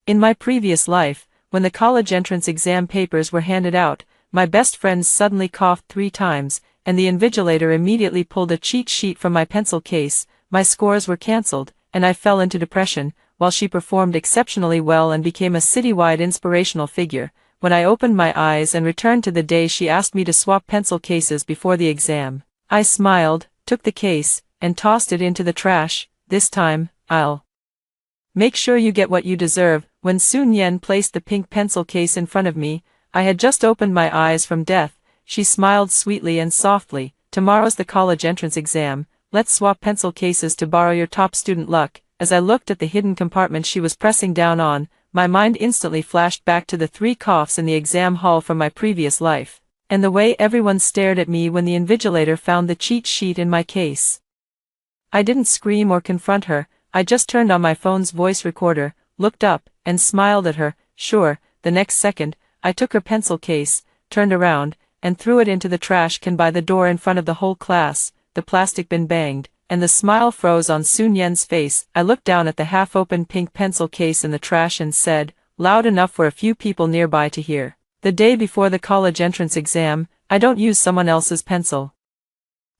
In my previous life, when the college entrance exam papers were handed out, my best friend suddenly coughed 3 times, and the invigilator immediately pulled a cheat sheet from my pencil case. My scores were cancelled, and I fell into depression, while she performed exceptionally well and became a citywide inspirational figure. When I opened my eyes and returned to the day she asked me to swap pencil cases before the exam, I smiled, took the case, and tossed it into the trash. This time, I'll make sure you get what you deserve. When Sun Yan placed the pink pencil case in front of me, I had just opened my eyes from death. She smiled sweetly and softly. Tomorrow's the college entrance exam. Let's swap pencil cases to borrow your top student luck. As I looked at the hidden compartment she was pressing down on, my mind instantly flashed back to the 3 coughs in the exam hall from my previous life, and the way everyone stared at me when the invigilator found the cheat sheet in my case. I didn't scream or confront her. I just turned on my phone's voice recorder, looked up, and smiled at her. Sure, the next second, I took her pencil case, turned around, and threw it into the trash can by the door in front of the whole class. The plastic bin banged, and the smile froze on Sun Yan's face. I looked down at the half-open pink pencil case in the trash and said, loud enough for a few people nearby to hear, the day before the college entrance exam, I don't use someone else's pencil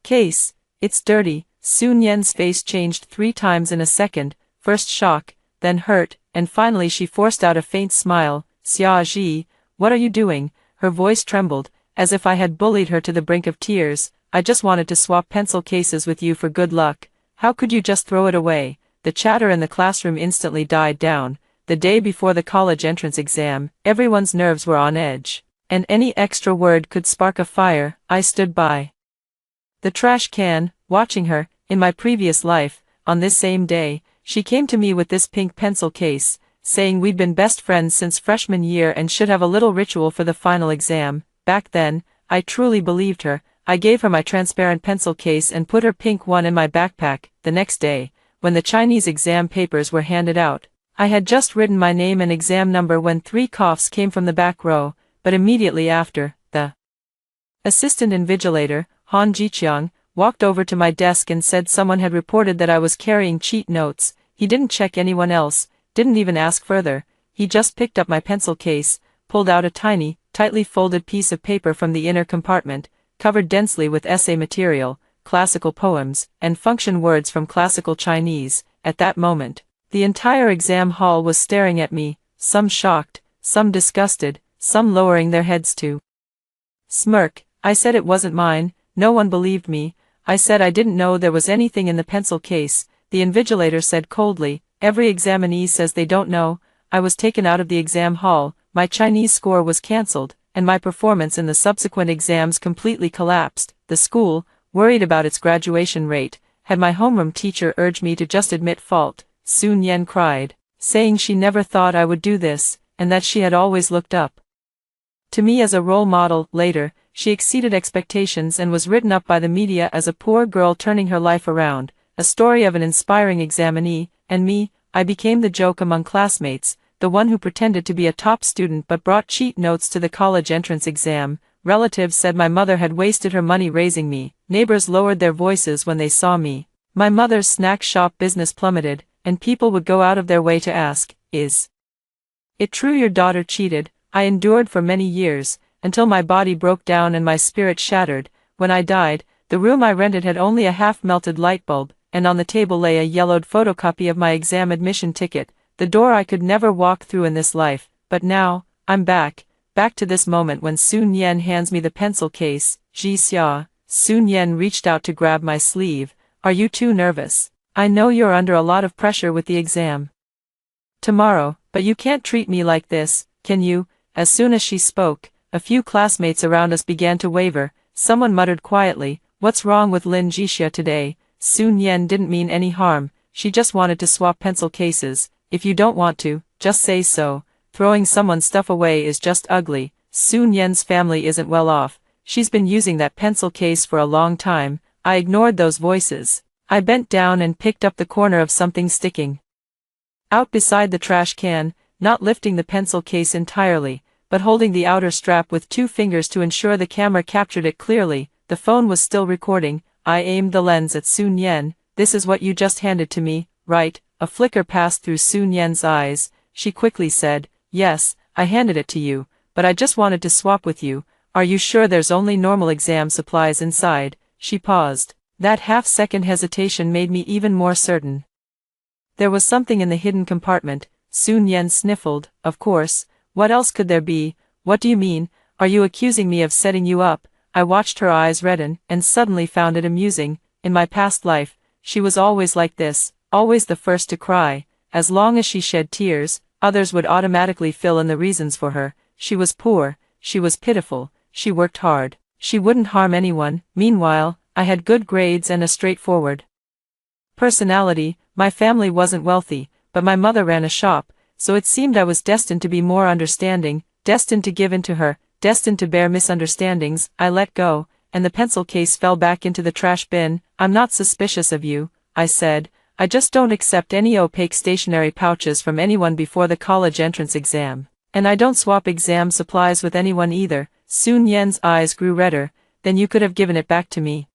case. It's dirty. Sun Yan's face changed 3 times in a second, first shock, then hurt, and finally she forced out a faint smile. Xia Ji, what are you doing? Her voice trembled, as if I had bullied her to the brink of tears. I just wanted to swap pencil cases with you for good luck. How could you just throw it away? The chatter in the classroom instantly died down. The day before the college entrance exam, everyone's nerves were on edge, and any extra word could spark a fire. I stood by the trash can, watching her. In my previous life, on this same day, she came to me with this pink pencil case, saying we'd been best friends since freshman year and should have a little ritual for the final exam. Back then, I truly believed her. I gave her my transparent pencil case and put her pink one in my backpack. The next day, when the Chinese exam papers were handed out, I had just written my name and exam number when 3 coughs came from the back row, but immediately after, the assistant invigilator, Han Jiqiang, walked over to my desk and said someone had reported that I was carrying cheat notes. He didn't check anyone else, didn't even ask further. He just picked up my pencil case, pulled out a tiny, tightly folded piece of paper from the inner compartment, covered densely with essay material, classical poems, and function words from classical Chinese. At that moment, the entire exam hall was staring at me, some shocked, some disgusted, some lowering their heads to smirk. I said it wasn't mine. No one believed me. I said I didn't know there was anything in the pencil case. The invigilator said coldly, every examinee says they don't know. I was taken out of the exam hall, my Chinese score was cancelled, and my performance in the subsequent exams completely collapsed. The school, worried about its graduation rate, had my homeroom teacher urge me to just admit fault. Sun Yan cried, saying she never thought I would do this, and that she had always looked up to me as a role model. Later, she exceeded expectations and was written up by the media as a poor girl turning her life around, a story of an inspiring examinee. And me, I became the joke among classmates, the one who pretended to be a top student but brought cheat notes to the college entrance exam. Relatives said my mother had wasted her money raising me. Neighbors lowered their voices when they saw me. My mother's snack shop business plummeted, and people would go out of their way to ask, is it true your daughter cheated? I endured for many years, until my body broke down and my spirit shattered. When I died, the room I rented had only a half-melted light bulb, and on the table lay a yellowed photocopy of my exam admission ticket, the door I could never walk through in this life. But now, I'm back to this moment when Sun Yan hands me the pencil case. Ji Xia. Sun Yan reached out to grab my sleeve. Are you too nervous? I know you're under a lot of pressure with the exam tomorrow, but you can't treat me like this, can you? As soon as she spoke, a few classmates around us began to waver. Someone muttered quietly, what's wrong with Lin Jixia today? Sun Yan didn't mean any harm, she just wanted to swap pencil cases. If you don't want to, just say so. Throwing someone's stuff away is just ugly. Sun Yan's family isn't well off. She's been using that pencil case for a long time. I ignored those voices. I bent down and picked up the corner of something sticking out beside the trash can, not lifting the pencil case entirely, but holding the outer strap with 2 fingers to ensure the camera captured it clearly. The phone was still recording. I aimed the lens at Sun Yan. This is what you just handed to me, right? A flicker passed through Sun Yan's eyes. she quickly said, "Yes, I handed it to you, but I just wanted to swap with you. Are you sure there's only normal exam supplies inside?" She paused. That half-second hesitation made me even more certain. There was something in the hidden compartment. Sun Yen sniffled. "Of course, what else could there be? What do you mean? Are you accusing me of setting you up?" I watched her eyes redden, and suddenly found it amusing. In my past life, she was always like this, always the first to cry. As long as she shed tears, others would automatically fill in the reasons for her. She was poor, she was pitiful, she worked hard, she wouldn't harm anyone. Meanwhile, I had good grades and a straightforward personality. My family wasn't wealthy, but my mother ran a shop, so it seemed I was destined to be more understanding, destined to give in to her, destined to bear misunderstandings. I let go, and the pencil case fell back into the trash bin. "I'm not suspicious of you," I said. "I just don't accept any opaque stationery pouches from anyone before the college entrance exam. And I don't swap exam supplies with anyone either." Sun Yen's eyes grew redder. "Then you could have given it back to me.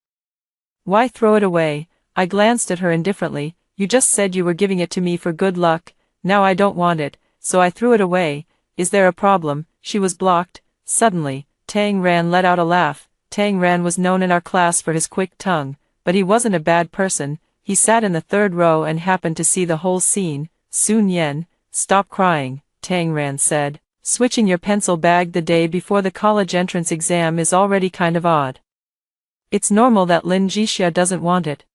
Why throw it away?" I glanced at her indifferently. "You just said you were giving it to me for good luck. Now I don't want it, so I threw it away. Is there a problem?" She was blocked. Suddenly, Tang Ran let out a laugh. Tang Ran was known in our class for his quick tongue, but he wasn't a bad person. He sat in the third row and happened to see the whole scene. "Sun Yen, stop crying," Tang Ran said. "Switching your pencil bag the day before the college entrance exam is already kind of odd. It's normal that Lin Jixia doesn't want it."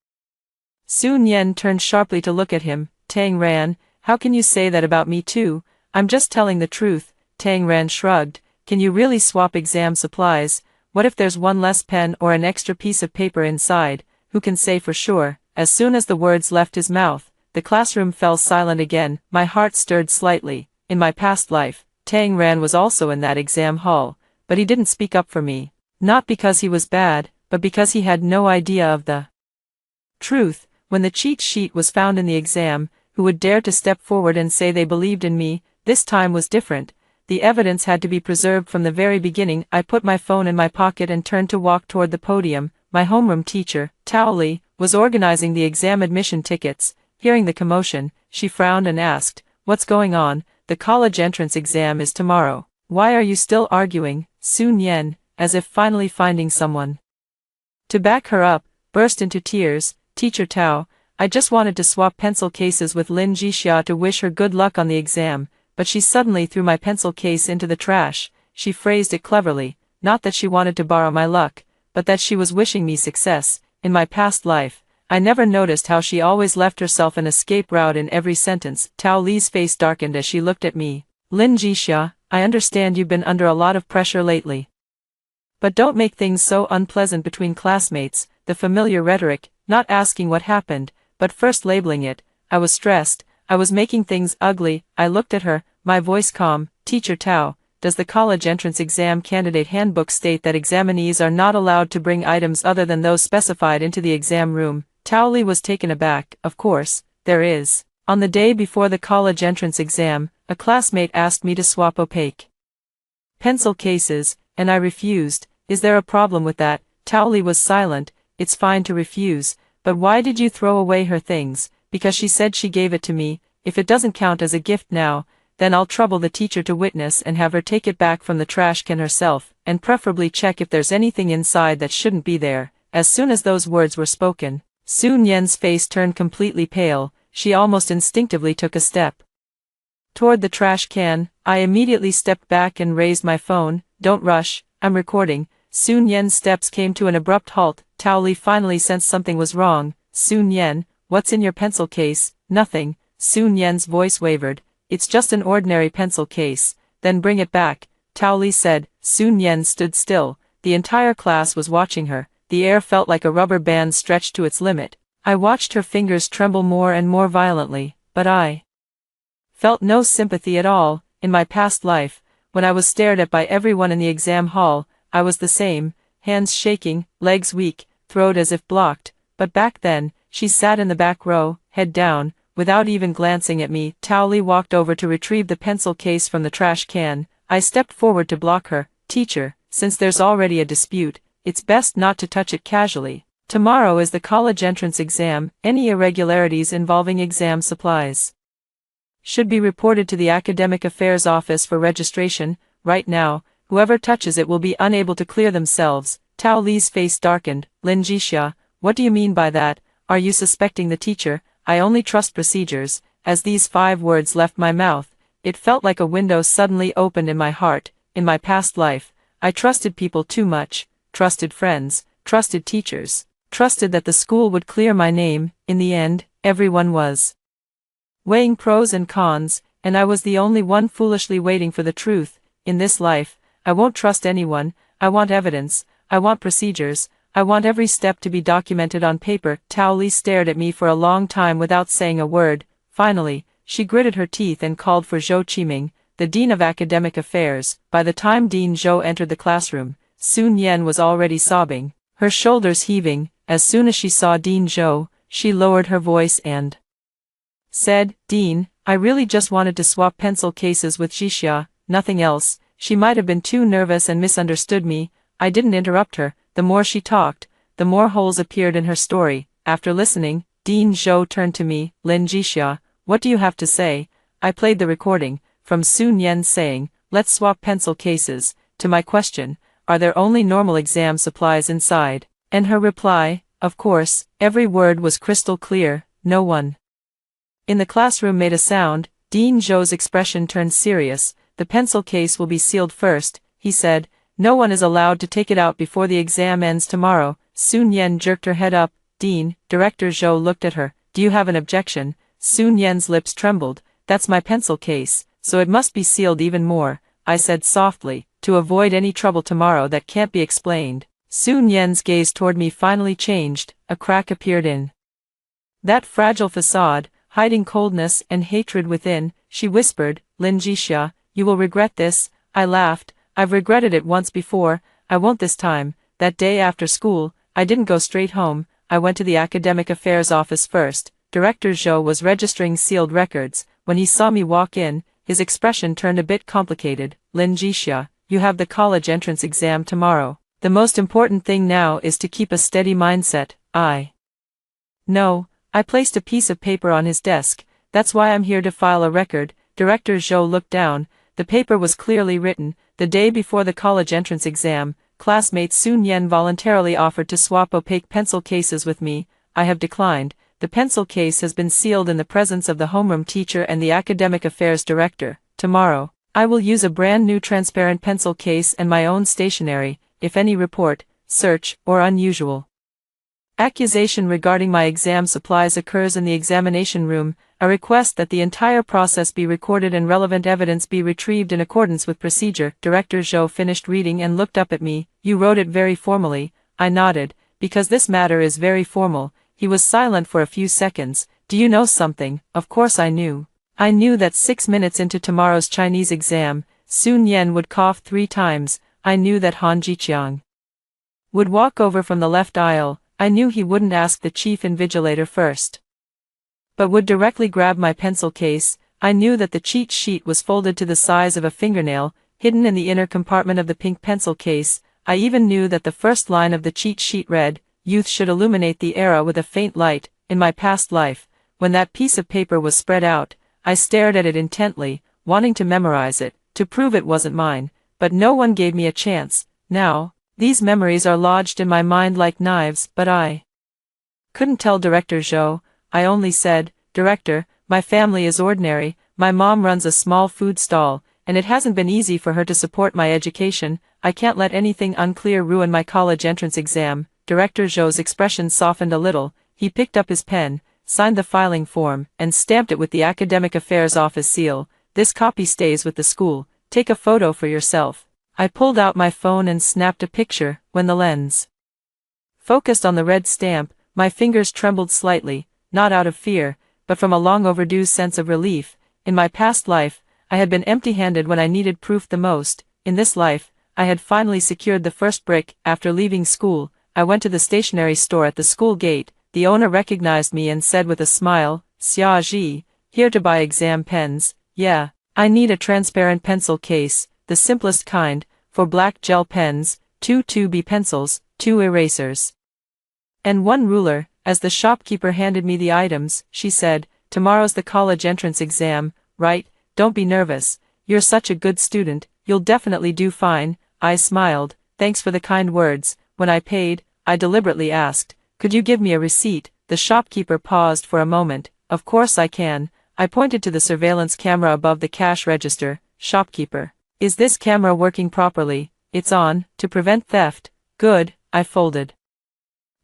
Sun Yen turned sharply to look at him. "Tang Ran, how can you say that about me too? I'm just telling the truth." Tang Ran shrugged. "Can you really swap exam supplies? What if there's one less pen or an extra piece of paper inside? Who can say for sure?" As soon as the words left his mouth, the classroom fell silent again. My heart stirred slightly. In my past life, Tang Ran was also in that exam hall, but he didn't speak up for me. Not because he was bad, but because he had no idea of the truth. When the cheat sheet was found in the exam, who would dare to step forward and say they believed in me? This time was different. The evidence had to be preserved from the very beginning. I put my phone in my pocket and turned to walk toward the podium. My homeroom teacher, Tao Li, was organizing the exam admission tickets. Hearing the commotion, she frowned and asked, "What's going on? The college entrance exam is tomorrow. Why are you still arguing?" Sun Yen, as if finally finding someone to back her up, burst into tears. "Teacher Tao, I just wanted to swap pencil cases with Lin Jixia to wish her good luck on the exam, but she suddenly threw my pencil case into the trash." She phrased it cleverly, not that she wanted to borrow my luck, but that she was wishing me success. In my past life, I never noticed how she always left herself an escape route in every sentence. Tao Li's face darkened as she looked at me. "Lin Jixia, I understand you've been under a lot of pressure lately. But don't make things so unpleasant between classmates." The familiar rhetoric, not asking what happened, but first labeling it. I was stressed. I was making things ugly. I looked at her, my voice calm. "Teacher Tao, does the college entrance exam candidate handbook state that examinees are not allowed to bring items other than those specified into the exam room?" Tao Li was taken aback. "Of course, there is. On the day before the college entrance exam, a classmate asked me to swap opaque pencil cases, and I refused. Is there a problem with that?" Tao Li was silent. "It's fine to refuse, but why did you throw away her things?" "Because she said she gave it to me. If it doesn't count as a gift now, then I'll trouble the teacher to witness and have her take it back from the trash can herself, and preferably check if there's anything inside that shouldn't be there." As soon as those words were spoken, Sun Yen's face turned completely pale. She almost instinctively took a step toward the trash can. I immediately stepped back and raised my phone. "Don't rush, I'm recording." Sun Yen's steps came to an abrupt halt. Tao Li finally sensed something was wrong. "Sun Yen, what's in your pencil case?" "Nothing." Sun Yen's voice wavered. "It's just an ordinary pencil case." "Then bring it back," Tao Li said. Sun Yen stood still. The entire class was watching her. The air felt like a rubber band stretched to its limit. I watched her fingers tremble more and more violently, but I felt no sympathy at all. In my past life, when I was stared at by everyone in the exam hall, I was the same, hands shaking, legs weak, throat as if blocked. But back then, she sat in the back row, head down, without even glancing at me. Tao Li walked over to retrieve the pencil case from the trash can. I stepped forward to block her. "Teacher, since there's already a dispute, it's best not to touch it casually. Tomorrow is the college entrance exam. Any irregularities involving exam supplies Should be reported to the Academic Affairs Office for registration, right now. Whoever touches it will be unable to clear themselves. Tao Li's face darkened. Lin Jixia, what do you mean by that? Are you suspecting the teacher? I only trust procedures. As these 5 words left my mouth, it felt like a window suddenly opened in my heart. In my past life, I trusted people too much, trusted friends, trusted teachers, trusted that the school would clear my name. In the end, everyone was weighing pros and cons, and I was the only one foolishly waiting for the truth. In this life, I won't trust anyone. I want evidence, I want procedures, I want every step to be documented on paper. Tao Li stared at me for a long time without saying a word. Finally, she gritted her teeth and called for Zhou Qiming, the Dean of Academic Affairs. By the time Dean Zhou entered the classroom, Sun Yan was already sobbing, her shoulders heaving. As soon as she saw Dean Zhou, she lowered her voice and said, "Dean, I really just wanted to swap pencil cases with Jixia, nothing else." She might have been too nervous and misunderstood me. I didn't interrupt her. The more she talked, the more holes appeared in her story. After listening, Dean Zhou turned to me. "Lin Jixia, what do you have to say?" I played the recording, from Sun Yan saying, "Let's swap pencil cases," to my question, "Are there only normal exam supplies inside?" And her reply, "Of course." Every word was crystal clear. No one in the classroom made a sound. Dean Zhou's expression turned serious. "The pencil case will be sealed first," he said. "No one is allowed to take it out before the exam ends tomorrow." Sun Yan jerked her head up. "Dean," Director Zhou looked at her, "do you have an objection?" Sun Yan's lips trembled. "That's my pencil case, so it must be sealed even more," I said softly, "to avoid any trouble tomorrow that can't be explained." Sun Yan's gaze toward me finally changed. A crack appeared in that fragile facade, hiding coldness and hatred within. She whispered, "Lin Jixia, you will regret this." I laughed. "I've regretted it once before, I won't this time." That day after school, I didn't go straight home. I went to the Academic Affairs Office first. Director Zhou was registering sealed records. When he saw me walk in, his expression turned a bit complicated. "Lin Jixia, you have the college entrance exam tomorrow. The most important thing now is to keep a steady mindset." No. I placed a piece of paper on his desk. "That's why I'm here to file a record." Director Zhou looked down. The paper was clearly written. The day before the college entrance exam, classmate Sun Yan voluntarily offered to swap opaque pencil cases with me. I have declined. The pencil case has been sealed in the presence of the homeroom teacher and the academic affairs director. Tomorrow, I will use a brand new transparent pencil case and my own stationery. If any report, search, or unusual accusation regarding my exam supplies occurs in the examination room, I request that the entire process be recorded and relevant evidence be retrieved in accordance with procedure. Director Zhou finished reading and looked up at me. "You wrote it very formally." I nodded. "Because this matter is very formal." He was silent for a few seconds. "Do you know something?" Of course I knew. I knew that 6 minutes into tomorrow's Chinese exam, Sun Yan would cough 3 times. I knew that Han Jiqiang would walk over from the left aisle. I knew he wouldn't ask the chief invigilator first, but would directly grab my pencil case. I knew that the cheat sheet was folded to the size of a fingernail, hidden in the inner compartment of the pink pencil case. I even knew that the first line of the cheat sheet read, "Youth should illuminate the era with a faint light." In my past life, when that piece of paper was spread out, I stared at it intently, wanting to memorize it, to prove it wasn't mine, but no one gave me a chance. Now, these memories are lodged in my mind like knives, but I couldn't tell Director Zhou. I only said, "Director, my family is ordinary. My mom runs a small food stall, and it hasn't been easy for her to support my education. I can't let anything unclear ruin my college entrance exam." Director Zhou's expression softened a little. He picked up his pen, signed the filing form, and stamped it with the Academic Affairs Office seal. "This copy stays with the school. Take a photo for yourself." I pulled out my phone and snapped a picture. When the lens focused on the red stamp, my fingers trembled slightly, not out of fear, but from a long overdue sense of relief. In my past life, I had been empty-handed when I needed proof the most. In this life, I had finally secured the first brick. After leaving school, I went to the stationery store at the school gate. The owner recognized me and said with a smile, "Xia Ji, here to buy exam pens." "Yeah, I need a transparent pencil case, the simplest kind, for black gel pens, 2 2B pencils, 2 erasers, and 1 ruler." As the shopkeeper handed me the items, she said, "Tomorrow's the college entrance exam. right? Don't be nervous. You're such a good student, you'll definitely do fine. I smiled. Thanks for the kind words. When I paid, I deliberately asked, could you give me a receipt? The shopkeeper paused for a moment. Of course I can. I pointed to the surveillance camera above the cash register. Shopkeeper. Is this camera working properly? It's on, to prevent theft. Good. I folded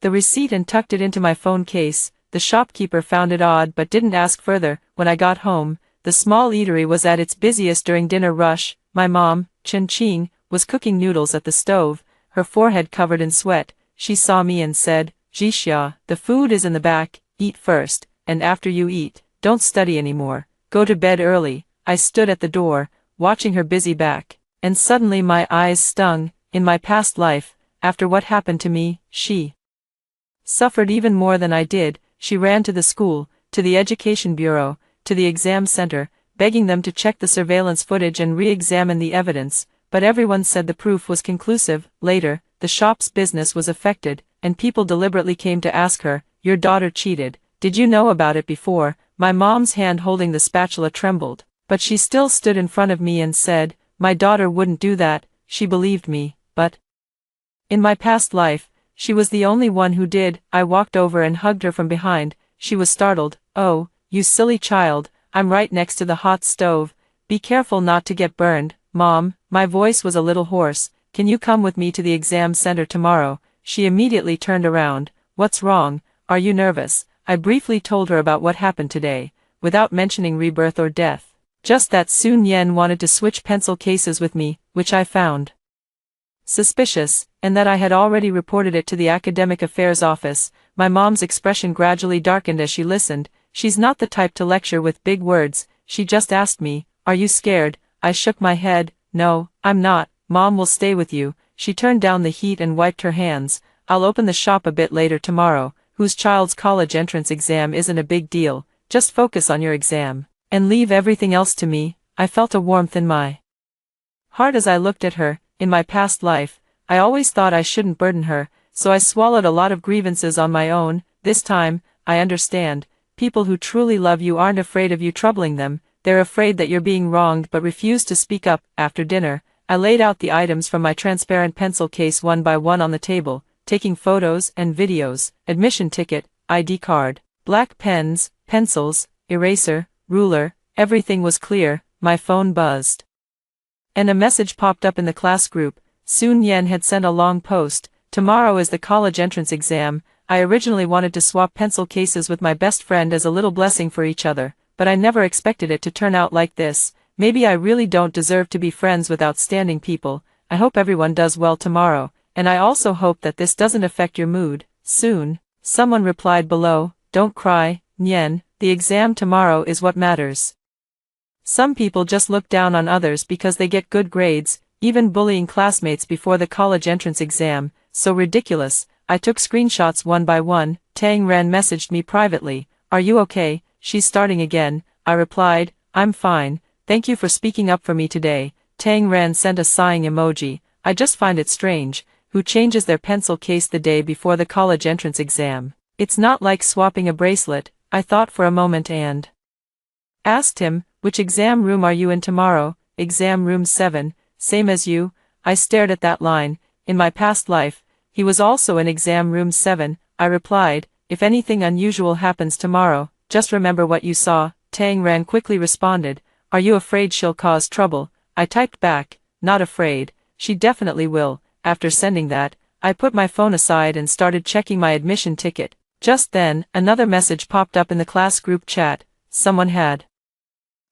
the receipt and tucked it into my phone case. The shopkeeper found it odd but didn't ask further. When I got home, the small eatery was at its busiest during dinner rush. My mom, Chen-Ching, was cooking noodles at the stove, her forehead covered in sweat. She saw me and said, Jixia, the food is in the back, eat first, and after you eat, don't study anymore, go to bed early. I stood at the door, watching her busy back, and suddenly my eyes stung. In my past life, after what happened to me, she suffered even more than I did. She ran to the school, to the education bureau, to the exam center, begging them to check the surveillance footage and re-examine the evidence, but everyone said the proof was conclusive. Later, the shop's business was affected, and people deliberately came to ask her, your daughter cheated, did you know about it before? My mom's hand holding the spatula trembled, but she still stood in front of me and said, my daughter wouldn't do that. She believed me, but in my past life, she was the only one who did. I walked over and hugged her from behind. She was startled. Oh, you silly child, I'm right next to the hot stove. Be careful not to get burned. Mom, my voice was a little hoarse. Can you come with me to the exam center tomorrow? She immediately turned around. What's wrong? Are you nervous? I briefly told her about what happened today, without mentioning rebirth or death. Just that Sun Yen wanted to switch pencil cases with me, which I found suspicious, and that I had already reported it to the academic affairs office. My mom's expression gradually darkened as she listened. She's not the type to lecture with big words. She just asked me, are you scared? I shook my head. No, I'm not. Mom will stay with you. She turned down the heat and wiped her hands. I'll open the shop a bit later tomorrow. Whose child's college entrance exam isn't a big deal. Just focus on your exam, and leave everything else to me. I felt a warmth in my heart as I looked at her. In my past life, I always thought I shouldn't burden her, so I swallowed a lot of grievances on my own. This time, I understand. People who truly love you aren't afraid of you troubling them. They're afraid that you're being wronged but refuse to speak up. After dinner, I laid out the items from my transparent pencil case one by one on the table, taking photos and videos, admission ticket, ID card, black pens, pencils, eraser, ruler. Everything was clear. My phone buzzed, and a message popped up in the class group. Sun Yen had sent a long post. Tomorrow is the college entrance exam. I originally wanted to swap pencil cases with my best friend as a little blessing for each other, but I never expected it to turn out like this. Maybe I really don't deserve to be friends with outstanding people. I hope everyone does well tomorrow, and I also hope that this doesn't affect your mood. Soon. Someone replied below, don't cry, Nyen, the exam tomorrow is what matters. Some people just look down on others because they get good grades, even bullying classmates before the college entrance exam. So ridiculous. I took screenshots one by one. Tang Ran messaged me privately. Are you okay? She's starting again. I replied, I'm fine. Thank you for speaking up for me today. Tang Ran sent a sighing emoji. I just find it strange. Who changes their pencil case the day before the college entrance exam? It's not like swapping a bracelet. I thought for a moment and asked him, which exam room are you in tomorrow? Exam room 7, same as you. I stared at that line. In my past life, he was also in exam room 7. I replied, if anything unusual happens tomorrow, just remember what you saw. Tang Ran quickly responded, are you afraid she'll cause trouble? I typed back, not afraid. She definitely will. After sending that, I put my phone aside and started checking my admission ticket. Just then, another message popped up in the class group chat. Someone had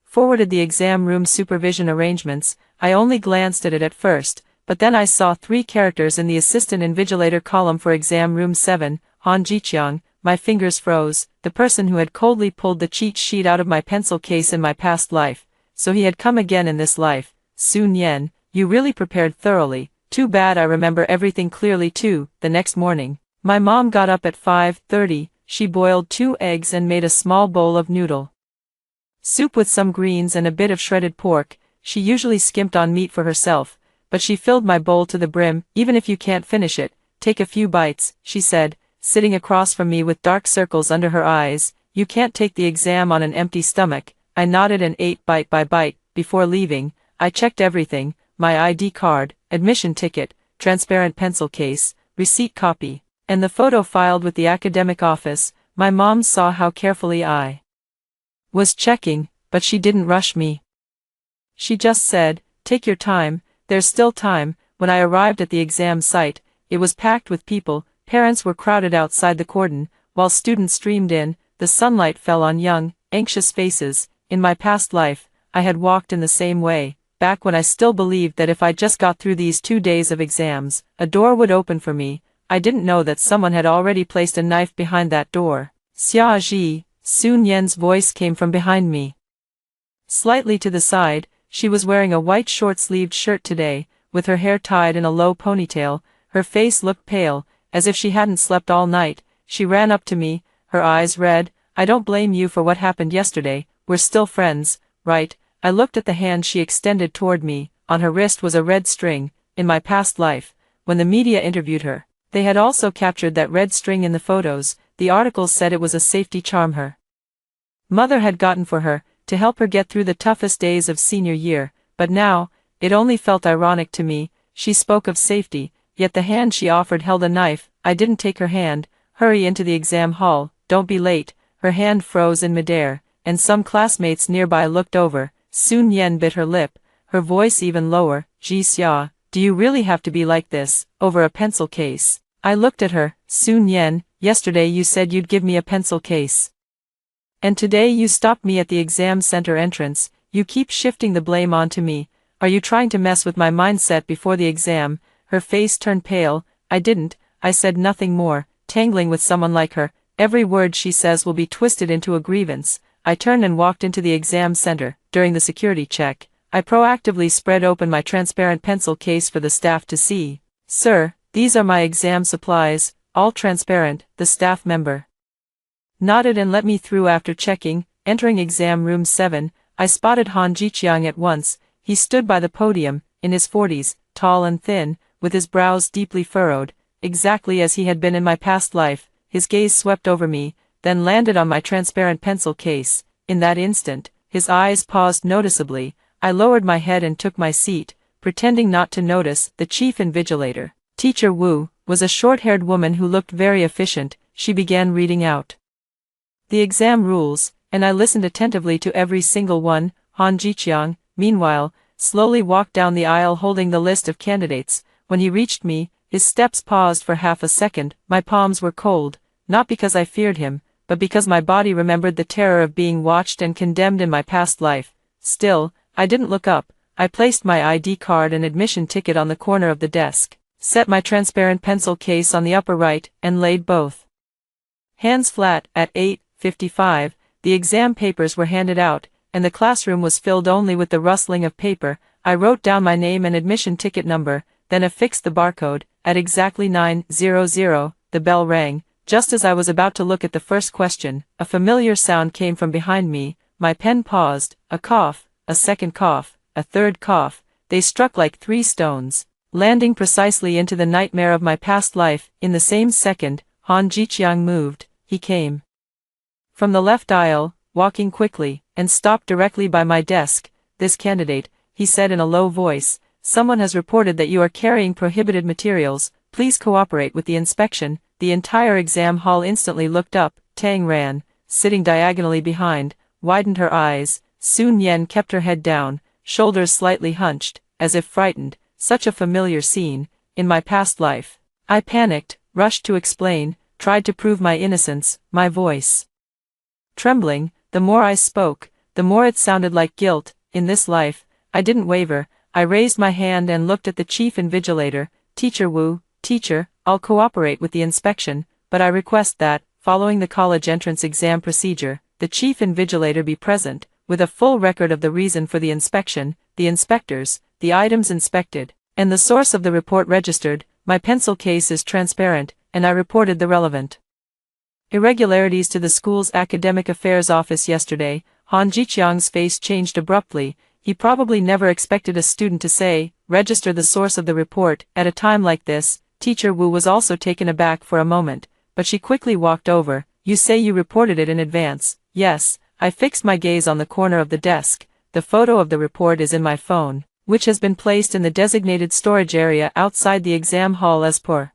forwarded the exam room supervision arrangements. I only glanced at it at first, but then I saw 3 characters in the assistant invigilator column for exam room 7, Han Jiqiang. My fingers froze. The person who had coldly pulled the cheat sheet out of my pencil case in my past life. So he had come again in this life. Sun Yen, you really prepared thoroughly. Too bad I remember everything clearly too. The next morning, my mom got up at 5:30. She boiled 2 eggs and made a small bowl of noodle soup with some greens and a bit of shredded pork. She usually skimped on meat for herself, but she filled my bowl to the brim. Even if you can't finish it, take a few bites, she said, sitting across from me with dark circles under her eyes. You can't take the exam on an empty stomach. I nodded and ate bite by bite. Before leaving, I checked everything: my ID card, admission ticket, transparent pencil case, receipt copy, and the photo filed with the academic office. My mom saw how carefully I was checking, but she didn't rush me. She just said, "Take your time, there's still time." When I arrived at the exam site, it was packed with people. Parents were crowded outside the cordon, while students streamed in. The sunlight fell on young, anxious faces. In my past life, I had walked in the same way, back when I still believed that if I just got through these 2 days of exams, a door would open for me. I didn't know that someone had already placed a knife behind that door. "Xia Ji," Sun Yen's voice came from behind me. Slightly to the side, she was wearing a white short-sleeved shirt today, with her hair tied in a low ponytail. Her face looked pale, as if she hadn't slept all night. She ran up to me, her eyes red. "I don't blame you for what happened yesterday. We're still friends, right?" I looked at the hand she extended toward me. On her wrist was a red string. In my past life, when the media interviewed her, they had also captured that red string in the photos. The articles said it was a safety charm her mother had gotten for her, to help her get through the toughest days of senior year. But now, it only felt ironic to me. She spoke of safety, yet the hand she offered held a knife. I didn't take her hand. "Hurry into the exam hall, don't be late." Her hand froze in midair, and some classmates nearby looked over. Sun Yen bit her lip, her voice even lower. "Ji Xia, do you really have to be like this, over a pencil case?" I looked at her. "Sun Yen, yesterday you said you'd give me a pencil case. And today you stopped me at the exam center entrance. You keep shifting the blame onto me. Are you trying to mess with my mindset before the exam?" Her face turned pale. "I didn't." I said nothing more. Tangling with someone like her, every word she says will be twisted into a grievance. I turned and walked into the exam center. During the security check, I proactively spread open my transparent pencil case for the staff to see. "Sir, these are my exam supplies, all transparent." The staff member nodded and let me through. After checking, entering exam room 7, I spotted Han Jiqiang at once. He stood by the podium, in his 40s, tall and thin, with his brows deeply furrowed, exactly as he had been in my past life. His gaze swept over me, then landed on my transparent pencil case. In that instant, his eyes paused noticeably. I lowered my head and took my seat, pretending not to notice. The chief invigilator, Teacher Wu, was a short-haired woman who looked very efficient. She began reading out the exam rules, and I listened attentively to every single one. Han Jiqiang, meanwhile, slowly walked down the aisle holding the list of candidates. When he reached me, his steps paused for half a second. My palms were cold, not because I feared him, but because my body remembered the terror of being watched and condemned in my past life. Still, I didn't look up. I placed my ID card and admission ticket on the corner of the desk, set my transparent pencil case on the upper right, and laid both hands flat. At 8:55, the exam papers were handed out, and the classroom was filled only with the rustling of paper. I wrote down my name and admission ticket number, then affixed the barcode. At exactly 9:00, the bell rang. Just as I was about to look at the first question, a familiar sound came from behind me. My pen paused. A cough, a second cough, a third cough. They struck like 3 stones, landing precisely into the nightmare of my past life. In the same second, Han Jiqiang moved. He came from the left aisle, walking quickly, and stopped directly by my desk. "This candidate," he said in a low voice, "someone has reported that you are carrying prohibited materials. Please cooperate with the inspection." The entire exam hall instantly looked up. Tang Ran, sitting diagonally behind, widened her eyes. Sun Yen kept her head down, shoulders slightly hunched, as if frightened. Such a familiar scene, in my past life. I panicked, rushed to explain, tried to prove my innocence, my voice trembling. The more I spoke, the more it sounded like guilt. In this life, I didn't waver. I raised my hand and looked at the chief invigilator. "Teacher Wu, teacher, I'll cooperate with the inspection, but I request that, following the college entrance exam procedure, the chief invigilator be present, with a full record of the reason for the inspection, the inspectors, the items inspected, and the source of the report registered. My pencil case is transparent, and I reported the relevant irregularities to the school's academic affairs office yesterday." Han Jiqiang's face changed abruptly. He probably never expected a student to say, "Register the source of the report." At a time like this, Teacher Wu was also taken aback for a moment, but she quickly walked over. "You say you reported it in advance?" "Yes, I fixed my gaze on the corner of the desk. The photo of the report is in my phone, which has been placed in the designated storage area outside the exam hall as per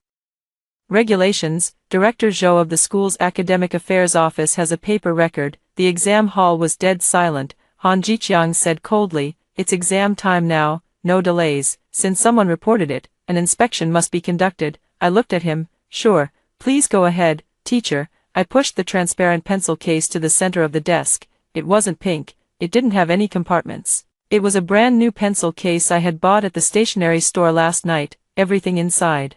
regulations. Director Zhou of the school's academic affairs office has a paper record. The exam hall was dead silent. Han Jiqiang said coldly, "It's exam time now, no delays. Since someone reported it, an inspection must be conducted." I looked at him. "Sure, please go ahead, teacher." I pushed the transparent pencil case to the center of the desk. It wasn't pink. It didn't have any compartments. It was a brand new pencil case I had bought at the stationery store last night. Everything inside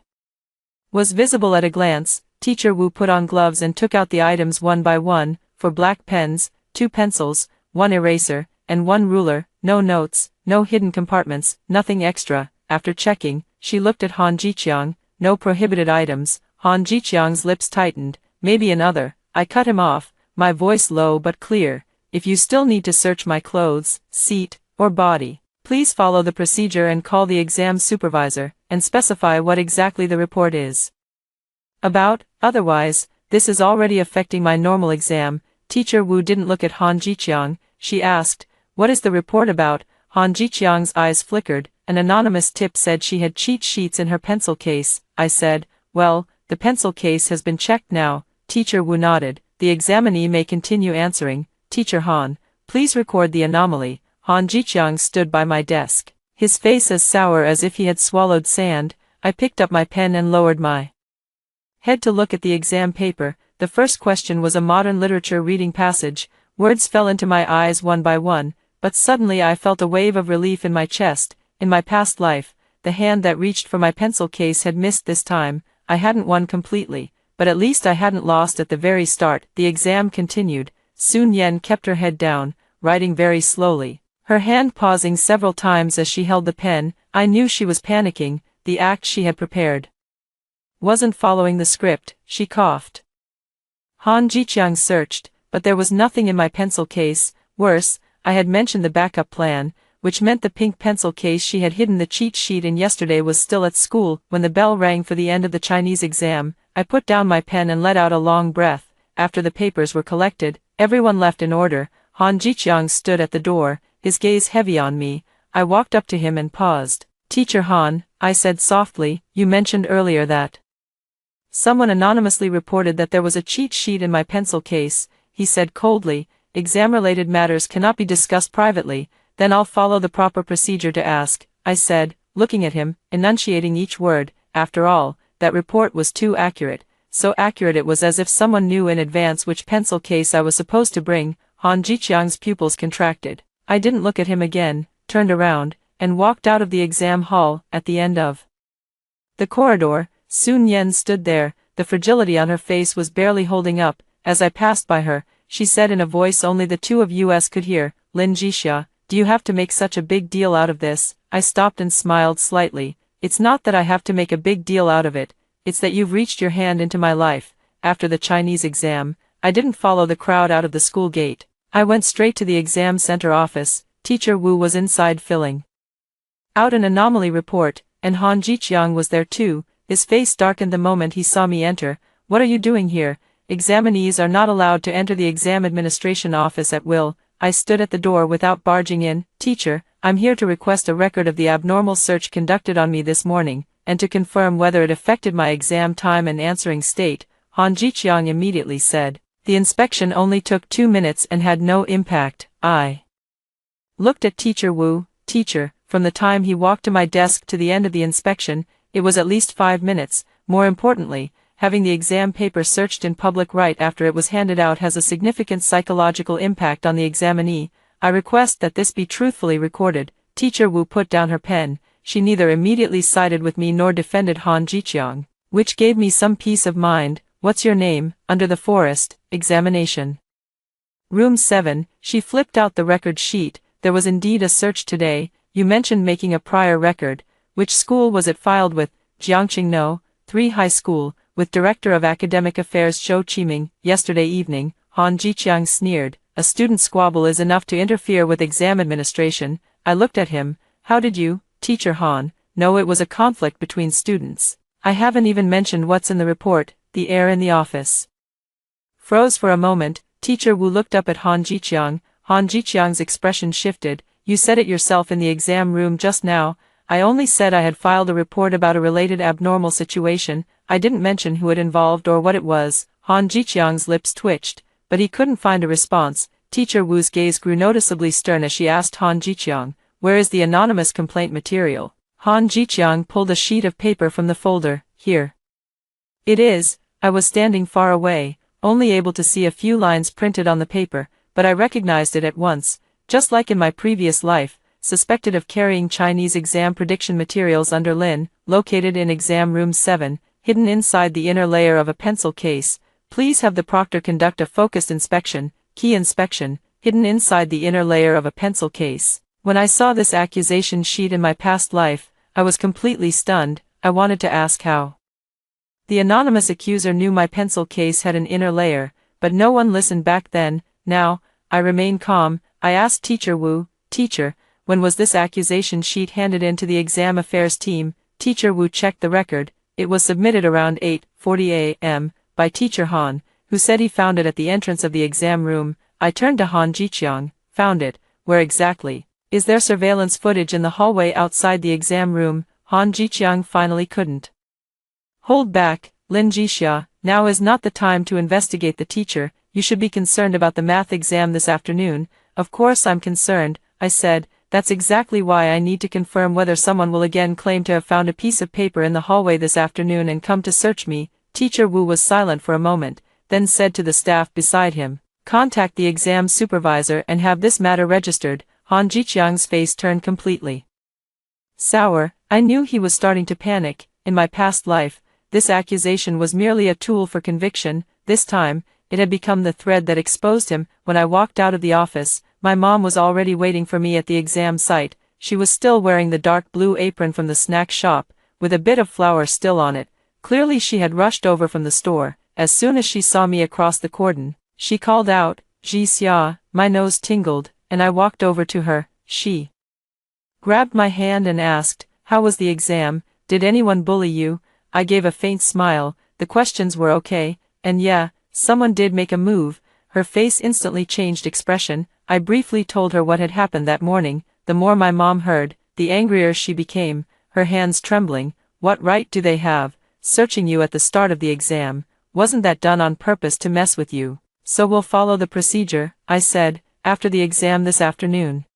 was visible at a glance. Teacher Wu put on gloves and took out the items one by one. For black pens, 2 pencils, 1 eraser, and 1 ruler. No notes, no hidden compartments, nothing extra. After checking, she looked at Han Jiqiang. No prohibited items. Han Jiqiang's lips tightened. "Maybe another." I cut him off, my voice low but clear. "If you still need to search my clothes, seat, or body, please follow the procedure and call the exam supervisor, and specify what exactly the report is about. Otherwise, this is already affecting my normal exam." Teacher Wu didn't look at Han Jiqiang. She asked, "What is the report about?" Han Jiqiang's eyes flickered. An anonymous tip said she had cheat sheets in her pencil case. I said, "Well, the pencil case has been checked now." Teacher Wu nodded. "The examinee may continue answering." "Teacher Han, please record the anomaly." Han Jiqiang stood by my desk, his face as sour as if he had swallowed sand. I picked up my pen and lowered my head to look at the exam paper. The first question was a modern literature reading passage. Words fell into my eyes one by one, but suddenly I felt a wave of relief in my chest. In my past life, the hand that reached for my pencil case had missed this time. I hadn't won completely, but at least I hadn't lost at the very start. The exam continued. Sun Yen kept her head down, writing very slowly, her hand pausing several times as she held the pen. I knew she was panicking. The act she had prepared wasn't following the script. She coughed. Han Jiqiang searched, but there was nothing in my pencil case. Worse, I had mentioned the backup plan, which meant the pink pencil case she had hidden the cheat sheet in yesterday was still at school. When the bell rang for the end of the Chinese exam, I put down my pen and let out a long breath. After the papers were collected, everyone left in order. Han Jiqiang stood at the door, his gaze heavy on me. I walked up to him and paused. "Teacher Han," I said softly, "you mentioned earlier that someone anonymously reported that there was a cheat sheet in my pencil case." He said coldly, "Exam-related matters cannot be discussed privately." "Then I'll follow the proper procedure to ask," I said, looking at him, enunciating each word. After all, that report was too accurate. So accurate it was as if someone knew in advance which pencil case I was supposed to bring. Han Jiqiang's pupils contracted. I didn't look at him again, turned around, and walked out of the exam hall. At the end of the corridor, Sun Yen stood there. The fragility on her face was barely holding up. As I passed by her, she said in a voice only the two of us could hear, "Lin Jixia, do you have to make such a big deal out of this?" I stopped and smiled slightly. "It's not that I have to make a big deal out of it. It's that you've reached your hand into my life." After the Chinese exam, I didn't follow the crowd out of the school gate. I went straight to the exam center office. Teacher Wu was inside filling out an anomaly report, and Han Jiqiang was there too. His face darkened the moment he saw me enter. "What are you doing here?" "Examinees are not allowed to enter the exam administration office at will." I stood at the door without barging in. "Teacher, I'm here to request a record of the abnormal search conducted on me this morning, and to confirm whether it affected my exam time and answering state." Han Jiqiang immediately said. "The inspection only took 2 minutes and had no impact." I looked at Teacher Wu. "Teacher, from the time he walked to my desk to the end of the inspection, it was at least 5 minutes. More importantly, having the exam paper searched in public right after it was handed out has a significant psychological impact on the examinee. I request that this be truthfully recorded." Teacher Wu put down her pen. She neither immediately sided with me nor defended Han Jiqiang, which gave me some peace of mind. "What's your name?" "Under the forest, examination room 7, she flipped out the record sheet. "There was indeed a search today. You mentioned making a prior record. Which school was it filed with?" "Jiangqing No. 3 High School, with Director of Academic Affairs Zhou Qiming." "Yesterday evening," Han Jiqiang sneered. "A student squabble is enough to interfere with exam administration." I looked at him. "How did you?" "Teacher Han, no, it was a conflict between students. I haven't even mentioned what's in the report." The air in the office froze for a moment. Teacher Wu looked up at Han Jiqiang. Han Jiqiang's expression shifted. You said it yourself in the exam room just now. I only said I had filed a report about a related abnormal situation. I didn't mention who it involved or what it was. Han Jiqiang's lips twitched, but he couldn't find a response. Teacher Wu's gaze grew noticeably stern as she asked Han Jiqiang, "Where is the anonymous complaint material?" Han Jiqiang pulled a sheet of paper from the folder. "Here. It is." I was standing far away, only able to see a few lines printed on the paper, but I recognized it at once. Just like in my previous life, suspected of carrying Chinese exam prediction materials under Lin, located in exam room 7, hidden inside the inner layer of a pencil case. Please have the proctor conduct a focused inspection, key inspection, hidden inside the inner layer of a pencil case. When I saw this accusation sheet in my past life, I was completely stunned. I wanted to ask how the anonymous accuser knew my pencil case had an inner layer, but no one listened back then. Now, I remained calm. I asked Teacher Wu, "Teacher, when was this accusation sheet handed in to the exam affairs team?" Teacher Wu checked the record. It was submitted around 8:40 a.m. by Teacher Han, who said he found it at the entrance of the exam room. I turned to Han Jiqiang. "Found it? Where exactly? Is there surveillance footage in the hallway outside the exam room?" Han Jiqiang finally couldn't hold back. "Lin Jixia, now is not the time to investigate the teacher. You should be concerned about the math exam this afternoon." "Of course I'm concerned," I said. "That's exactly why I need to confirm whether someone will again claim to have found a piece of paper in the hallway this afternoon and come to search me." Teacher Wu was silent for a moment, then said to the staff beside him, "Contact the exam supervisor and have this matter registered." Han Jiqiang's face turned completely sour. I knew he was starting to panic. In my past life, this accusation was merely a tool for conviction. This time, it had become the thread that exposed him. When I walked out of the office, my mom was already waiting for me at the exam site. She was still wearing the dark blue apron from the snack shop, with a bit of flour still on it. Clearly she had rushed over from the store. As soon as she saw me across the cordon, she called out, "Ji Xia." My nose tingled, and I walked over to her. She grabbed my hand and asked, "How was the exam? Did anyone bully you?" I gave a faint smile. The questions were okay, and yeah, someone did make a move. Her face instantly changed expression. I briefly told her what had happened that morning. The more my mom heard, the angrier she became, her hands trembling. "What right do they have, searching you at the start of the exam? Wasn't that done on purpose to mess with you?" "So we'll follow the procedure," I said, "after the exam this afternoon.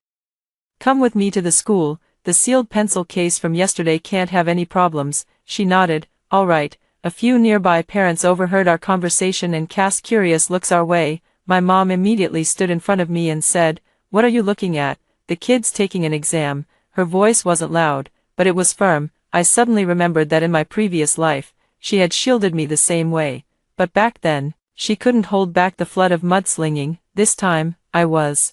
Come with me to the school. The sealed pencil case from yesterday can't have any problems." She nodded. "All right." A few nearby parents overheard our conversation and cast curious looks our way. My mom immediately stood in front of me and said, "What are you looking at?" "The kid's taking an exam." Her voice wasn't loud, but it was firm. I suddenly remembered that in my previous life, she had shielded me the same way. But back then, she couldn't hold back the flood of mudslinging. This time, I was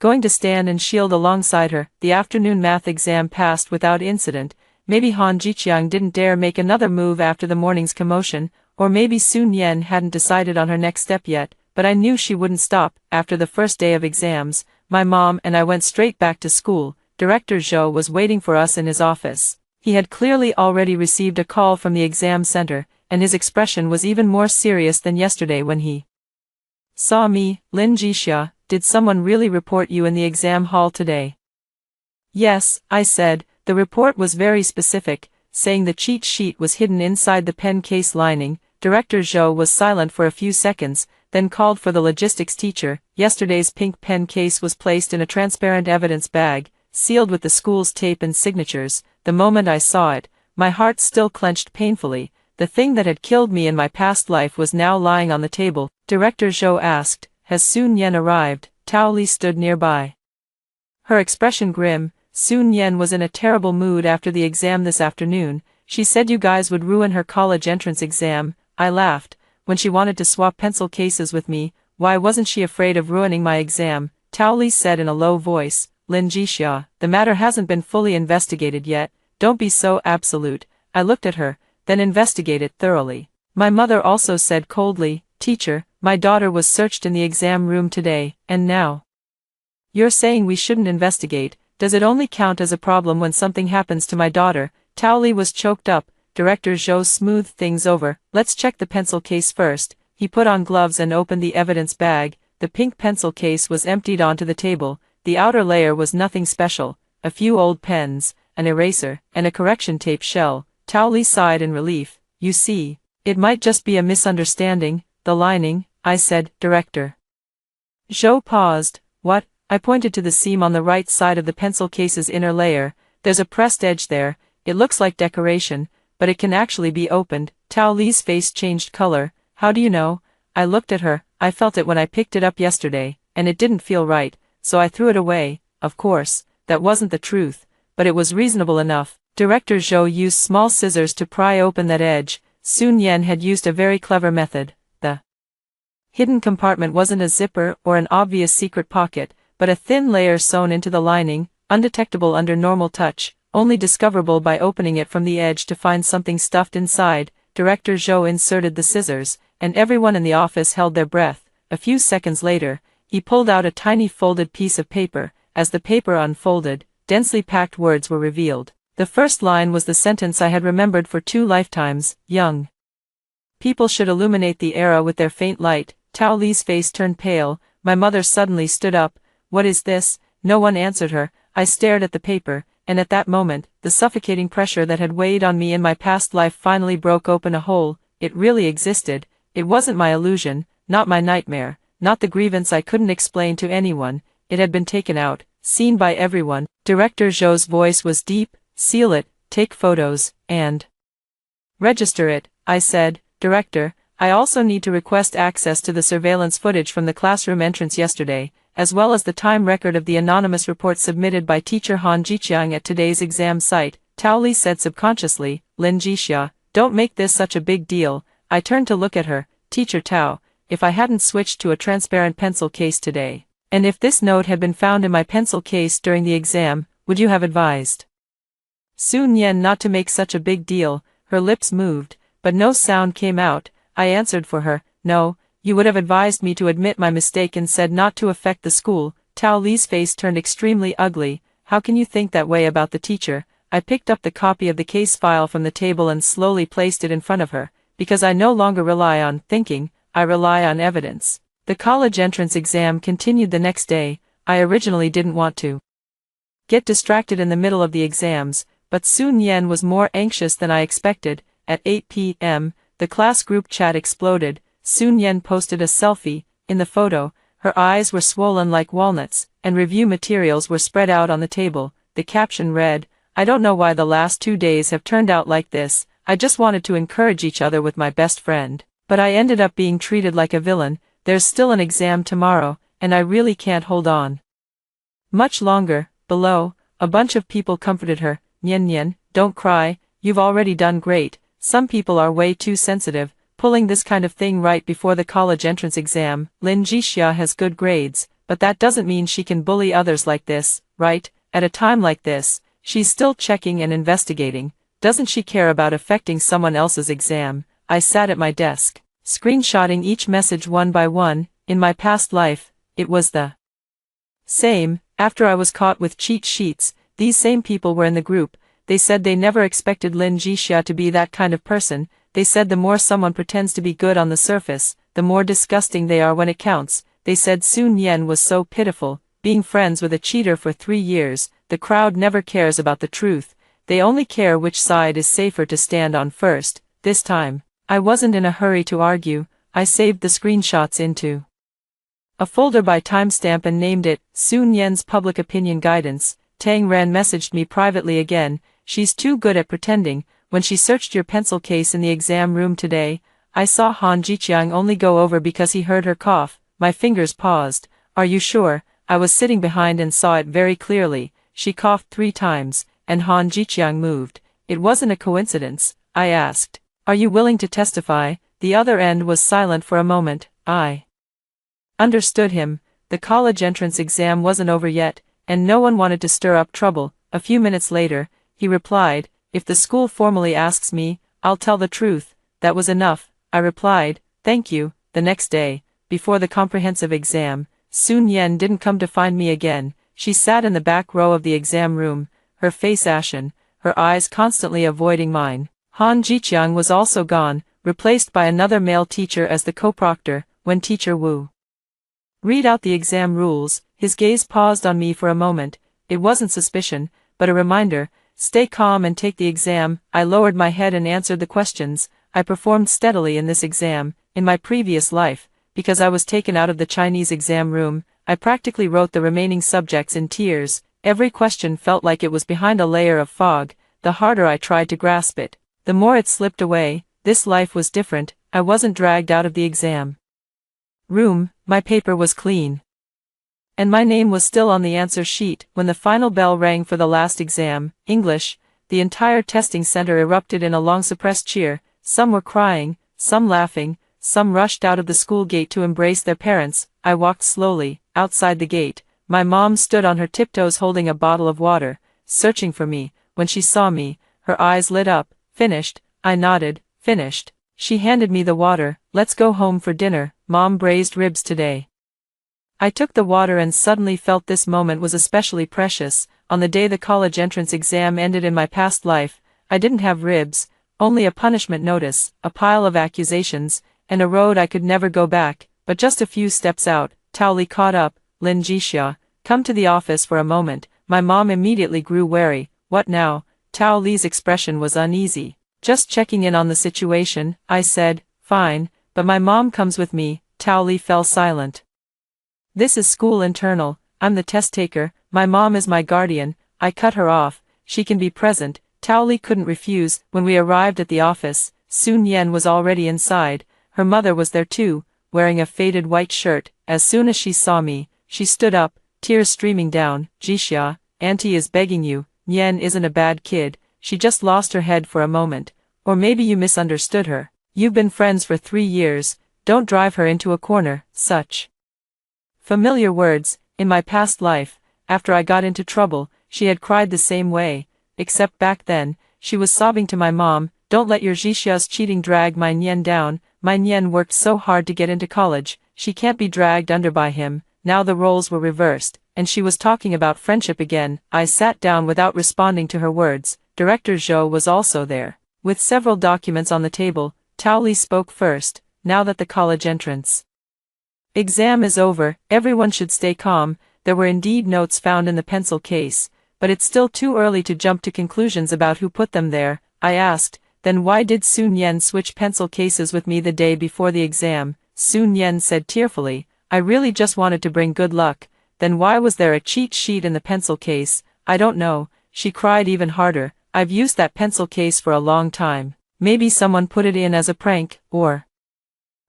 going to stand and shield alongside her. The afternoon math exam passed without incident. Maybe Han Jiqiang didn't dare make another move after the morning's commotion, or maybe Sun Yan hadn't decided on her next step yet, but I knew she wouldn't stop. After the first day of exams, my mom and I went straight back to school. Director Zhou was waiting for us in his office. He had clearly already received a call from the exam center, and his expression was even more serious than yesterday when he saw me. "Lin Jixia, did someone really report you in the exam hall today?" "Yes," I said. The report was very specific, saying the cheat sheet was hidden inside the pen case lining. Director Zhou was silent for a few seconds, then called for the logistics teacher. "Yesterday's pink pen case was placed in a transparent evidence bag, sealed with the school's tape and signatures." The moment I saw it, my heart still clenched painfully. The thing that had killed me in my past life was now lying on the table. Director Zhou asked, "Has Sun Yan arrived?" Tao Li stood nearby, her expression grim. Sun Yan was in a terrible mood after the exam this afternoon. She said you guys would ruin her college entrance exam. I laughed. When she wanted to swap pencil cases with me, why wasn't she afraid of ruining my exam? Tao Li said in a low voice, "Lin Jixia, the matter hasn't been fully investigated yet. Don't be so absolute." I looked at her, "Then investigate it thoroughly." My mother also said coldly, "Teacher, my daughter was searched in the exam room today, and now you're saying we shouldn't investigate? Does it only count as a problem when something happens to my daughter?" Tao Li was choked up. Director Zhou smoothed things over. "Let's check the pencil case first." He put on gloves and opened the evidence bag. The pink pencil case was emptied onto the table. The outer layer was nothing special, a few old pens, an eraser, and a correction tape shell. Tao Li sighed in relief. You see, it might just be a misunderstanding. The lining, I said. Director Zhou paused. What? I pointed to the seam on the right side of the pencil case's inner layer. There's a pressed edge there. It looks like decoration, but it can actually be opened. Tao Li's face changed color. How do you know? I looked at her. I felt it when I picked it up yesterday, and it didn't feel right, so I threw it away. Of course, that wasn't the truth, but it was reasonable enough. Director Zhou used small scissors to pry open that edge. Sun Yan had used a very clever method. The hidden compartment wasn't a zipper or an obvious secret pocket, but a thin layer sewn into the lining, undetectable under normal touch, only discoverable by opening it from the edge to find something stuffed inside. Director Zhou inserted the scissors, and everyone in the office held their breath. A few seconds later, he pulled out a tiny folded piece of paper. As the paper unfolded, densely packed words were revealed. The first line was the sentence I had remembered for 2 lifetimes. Young people should illuminate the era with their faint light. Tao Li's face turned pale. My mother suddenly stood up. What is this? No one answered her. I stared at the paper, and at that moment, the suffocating pressure that had weighed on me in my past life finally broke open a hole. It really existed. It wasn't my illusion, not my nightmare, not the grievance I couldn't explain to anyone. It had been taken out, seen by everyone. Director Zhou's voice was deep. Seal it, take photos, and register it, I said. Director, I also need to request access to the surveillance footage from the classroom entrance yesterday, as well as the time record of the anonymous report submitted by teacher Han Jiqiang at today's exam site. Tao Li said subconsciously. Lin Jixia, don't make this such a big deal. I turned to look at her. Teacher Tao, if I hadn't switched to a transparent pencil case today, and if this note had been found in my pencil case during the exam, would you have advised Sun Yan not to make such a big deal? Her lips moved, but no sound came out. I answered for her. No, you would have advised me to admit my mistake and said not to affect the school. Tao Li's face turned extremely ugly. How can you think that way about the teacher? I picked up the copy of the case file from the table and slowly placed it in front of her. Because I no longer rely on thinking, I rely on evidence. The college entrance exam continued the next day. I originally didn't want to get distracted in the middle of the exams, but Sun Yan was more anxious than I expected. At 8 p.m., the class group chat exploded. Sun Yan posted a selfie. In the photo, her eyes were swollen like walnuts, and review materials were spread out on the table. The caption read, I don't know why the last 2 days have turned out like this. I just wanted to encourage each other with my best friend, but I ended up being treated like a villain. There's still an exam tomorrow, and I really can't hold on much longer. Below, a bunch of people comforted her. Nian Nian, don't cry, you've already done great. Some people are way too sensitive, pulling this kind of thing right before the college entrance exam. Lin Jixia has good grades, but that doesn't mean she can bully others like this, right? At a time like this, she's still checking and investigating. Doesn't she care about affecting someone else's exam? I sat at my desk, screenshotting each message one by one. In my past life, it was the same. After I was caught with cheat sheets, these same people were in the group. They said they never expected Lin Jixia to be that kind of person. They said the more someone pretends to be good on the surface, the more disgusting they are when it counts. They said Sun Yan was so pitiful, being friends with a cheater for 3 years. The crowd never cares about the truth. They only care which side is safer to stand on first. This time, I wasn't in a hurry to argue. I saved the screenshots into a folder by timestamp and named it Sun Yan's Public Opinion Guidance. Tang Ran messaged me privately again. She's too good at pretending. When she searched your pencil case in the exam room today, I saw Han Jiqiang only go over because he heard her cough. My fingers paused. Are you sure? I was sitting behind and saw it very clearly. She coughed 3 times, and Han Jiqiang moved. It wasn't a coincidence. I asked, are you willing to testify? The other end was silent for a moment. I understood him. The college entrance exam wasn't over yet, and no one wanted to stir up trouble. A few minutes later, he replied, if the school formally asks me, I'll tell the truth. That was enough. I replied, thank you. The next day, before the comprehensive exam, Sun Yan didn't come to find me again. She sat in the back row of the exam room, her face ashen, her eyes constantly avoiding mine. Han Jiqiang was also gone. replaced by another male teacher as the co-proctor, when Teacher Wu read out the exam rules. His gaze paused on me for a moment. It wasn't suspicion, but a reminder. Stay calm and take the exam. I lowered my head and answered the questions. I performed steadily in this exam. In my previous life, because I was taken out of the Chinese exam room, I practically wrote the remaining subjects in tears. Every question felt like it was behind a layer of fog. The harder I tried to grasp it, the more it slipped away. This life was different. I wasn't dragged out of the exam room. My paper was clean, and my name was still on the answer sheet. When the final bell rang for the last exam, English, the entire testing center erupted in a long suppressed cheer. Some were crying, some laughing, some rushed out of the school gate to embrace their parents. I walked slowly outside the gate. My mom stood on her tiptoes holding a bottle of water, searching for me. When she saw me, her eyes lit up. Finished? I nodded. Finished. She handed me the water. Let's go home for dinner. Mom braised ribs today. I took the water and suddenly felt this moment was especially precious. On the day the college entrance exam ended in my past life, I didn't have ribs, only a punishment notice, a pile of accusations, and a road I could never go back. But just a few steps out, Tao Li caught up. Lin Jixia, come to the office for a moment. My mom immediately grew wary. What now? Tao Li's expression was uneasy. Just checking in on the situation, I said. Fine, but my mom comes with me. Tao Li fell silent. This is school internal. I'm the test taker. My mom is my guardian. I cut her off. She can be present. Tao Li couldn't refuse. When we arrived at the office, Sun Yan was already inside. Her mother was there too, wearing a faded white shirt. As soon as she saw me, she stood up, tears streaming down. Jixia, Auntie is begging you. Yan isn't a bad kid. She just lost her head for a moment. Or maybe you misunderstood her. You've been friends for 3 years. Don't drive her into a corner. Such familiar words. In my past life, after I got into trouble, she had cried the same way. Except back then, she was sobbing to my mom. Don't let your Jixia's cheating drag my Nian down. My Nian worked so hard to get into college. She can't be dragged under by him. Now the roles were reversed, and she was talking about friendship again. I sat down without responding to her words. Director Zhou was also there. With several documents on the table, Tao Li spoke first. Now that the college entrance exam is over, everyone should stay calm. There were indeed notes found in the pencil case, but it's still too early to jump to conclusions about who put them there. I asked, then why did Sun Yan switch pencil cases with me the day before the exam? Sun Yan said tearfully, I really just wanted to bring good luck. Then why was there a cheat sheet in the pencil case? I don't know. She cried even harder. I've used that pencil case for a long time. Maybe someone put it in as a prank, or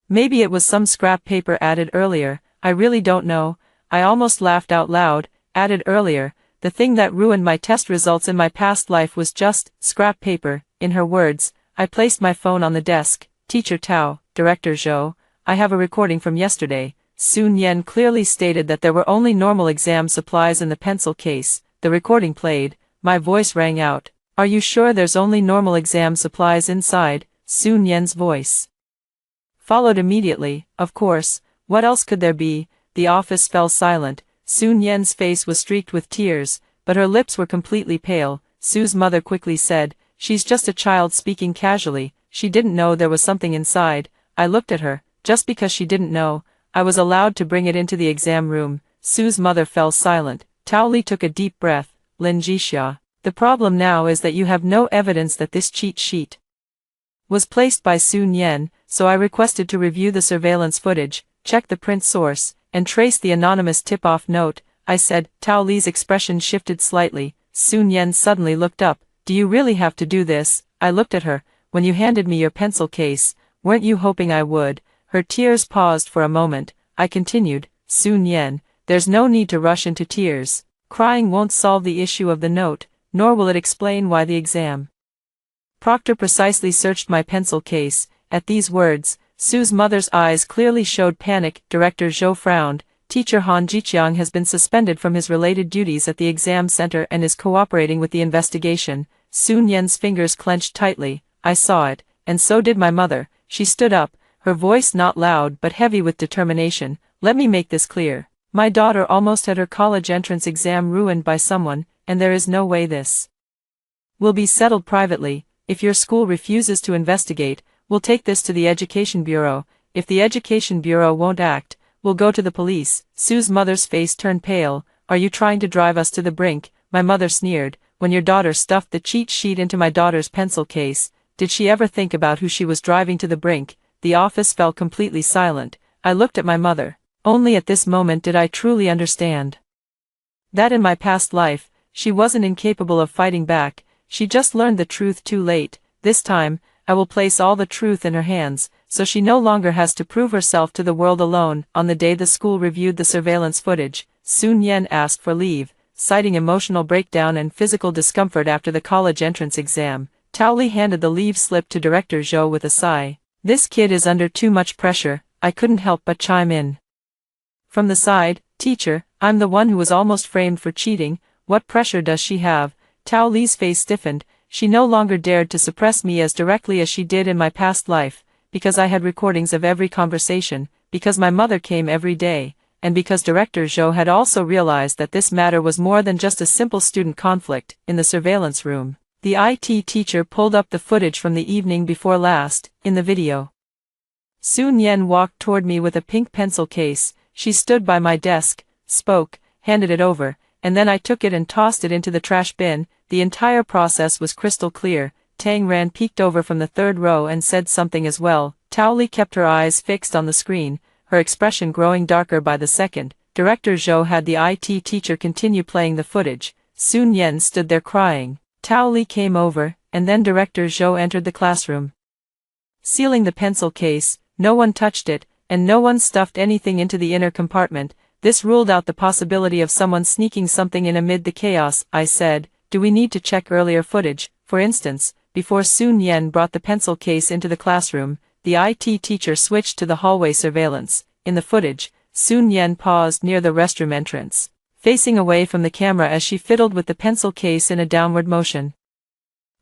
maybe it was some scrap paper added earlier. I really don't know. I almost laughed out loud. Added earlier. The thing that ruined my test results in my past life was just scrap paper. In her words, I placed my phone on the desk. Teacher Tao, Director Zhou, I have a recording from yesterday. Sun Yan clearly stated that there were only normal exam supplies in the pencil case. The recording played. My voice rang out. Are you sure there's only normal exam supplies inside? Sun Yan's voice followed immediately. Of course, what else could there be? The office fell silent. Sun Yan's face was streaked with tears, but her lips were completely pale. Su's mother quickly said, she's just a child speaking casually. She didn't know there was something inside. I looked at her. Just because she didn't know, I was allowed to bring it into the exam room. Su's mother fell silent. Tao Li took a deep breath. Lin Jixia, the problem now is that you have no evidence that this cheat sheet was placed by Sun Yan, so I requested to review the surveillance footage, check the print source, and trace the anonymous tip-off note. I said. Tao Li's expression shifted slightly. Sun Yan suddenly looked up. Do you really have to do this? I looked at her. When you handed me your pencil case, weren't you hoping I would? Her tears paused for a moment. I continued, Sun Yan, there's no need to rush into tears. Crying won't solve the issue of the note, nor will it explain why the exam proctor precisely searched my pencil case. At these words, Su's mother's eyes clearly showed panic. Director Zhou frowned. Teacher Han Jiqiang has been suspended from his related duties at the exam center and is cooperating with the investigation. Sun Yan's fingers clenched tightly. I saw it, and so did my mother. She stood up, her voice not loud but heavy with determination. Let me make this clear. My daughter almost had her college entrance exam ruined by someone, and there is no way this will be settled privately. If your school refuses to investigate, we'll take this to the Education Bureau. If the Education Bureau won't act, we'll go to the police." Sue's mother's face turned pale. "Are you trying to drive us to the brink?" my mother sneered. "When your daughter stuffed the cheat sheet into my daughter's pencil case, did she ever think about who she was driving to the brink?" The office fell completely silent. I looked at my mother. Only at this moment did I truly understand that in my past life, she wasn't incapable of fighting back. She just learned the truth too late. This time, I will place all the truth in her hands, so she no longer has to prove herself to the world alone. On the day the school reviewed the surveillance footage, Sun Yen asked for leave, citing emotional breakdown and physical discomfort after the college entrance exam. Tao Li handed the leave slip to Director Zhou with a sigh. "This kid is under too much pressure." I couldn't help but chime in. From the side, "Teacher, I'm the one who was almost framed for cheating. What pressure does she have?" Tao Li's face stiffened. She no longer dared to suppress me as directly as she did in my past life, because I had recordings of every conversation, because my mother came every day, and because Director Zhou had also realized that this matter was more than just a simple student conflict. In the surveillance room, the IT teacher pulled up the footage from the evening before last. In the video, Sun Yen walked toward me with a pink pencil case. She stood by my desk, spoke, handed it over, and then I took it and tossed it into the trash bin. The entire process was crystal clear. Tang Ran peeked over from the third row and said something as well. Tao Li kept her eyes fixed on the screen, her expression growing darker by the second. Director Zhou had the IT teacher continue playing the footage. Sun Yen stood there crying. Tao Li came over, and then Director Zhou entered the classroom, sealing the pencil case. No one touched it, and no one stuffed anything into the inner compartment. This ruled out the possibility of someone sneaking something in amid the chaos. I said, "Do we need to check earlier footage, for instance?" Before Sun Yen brought the pencil case into the classroom, the IT teacher switched to the hallway surveillance. In the footage, Sun Yen paused near the restroom entrance, facing away from the camera as she fiddled with the pencil case in a downward motion.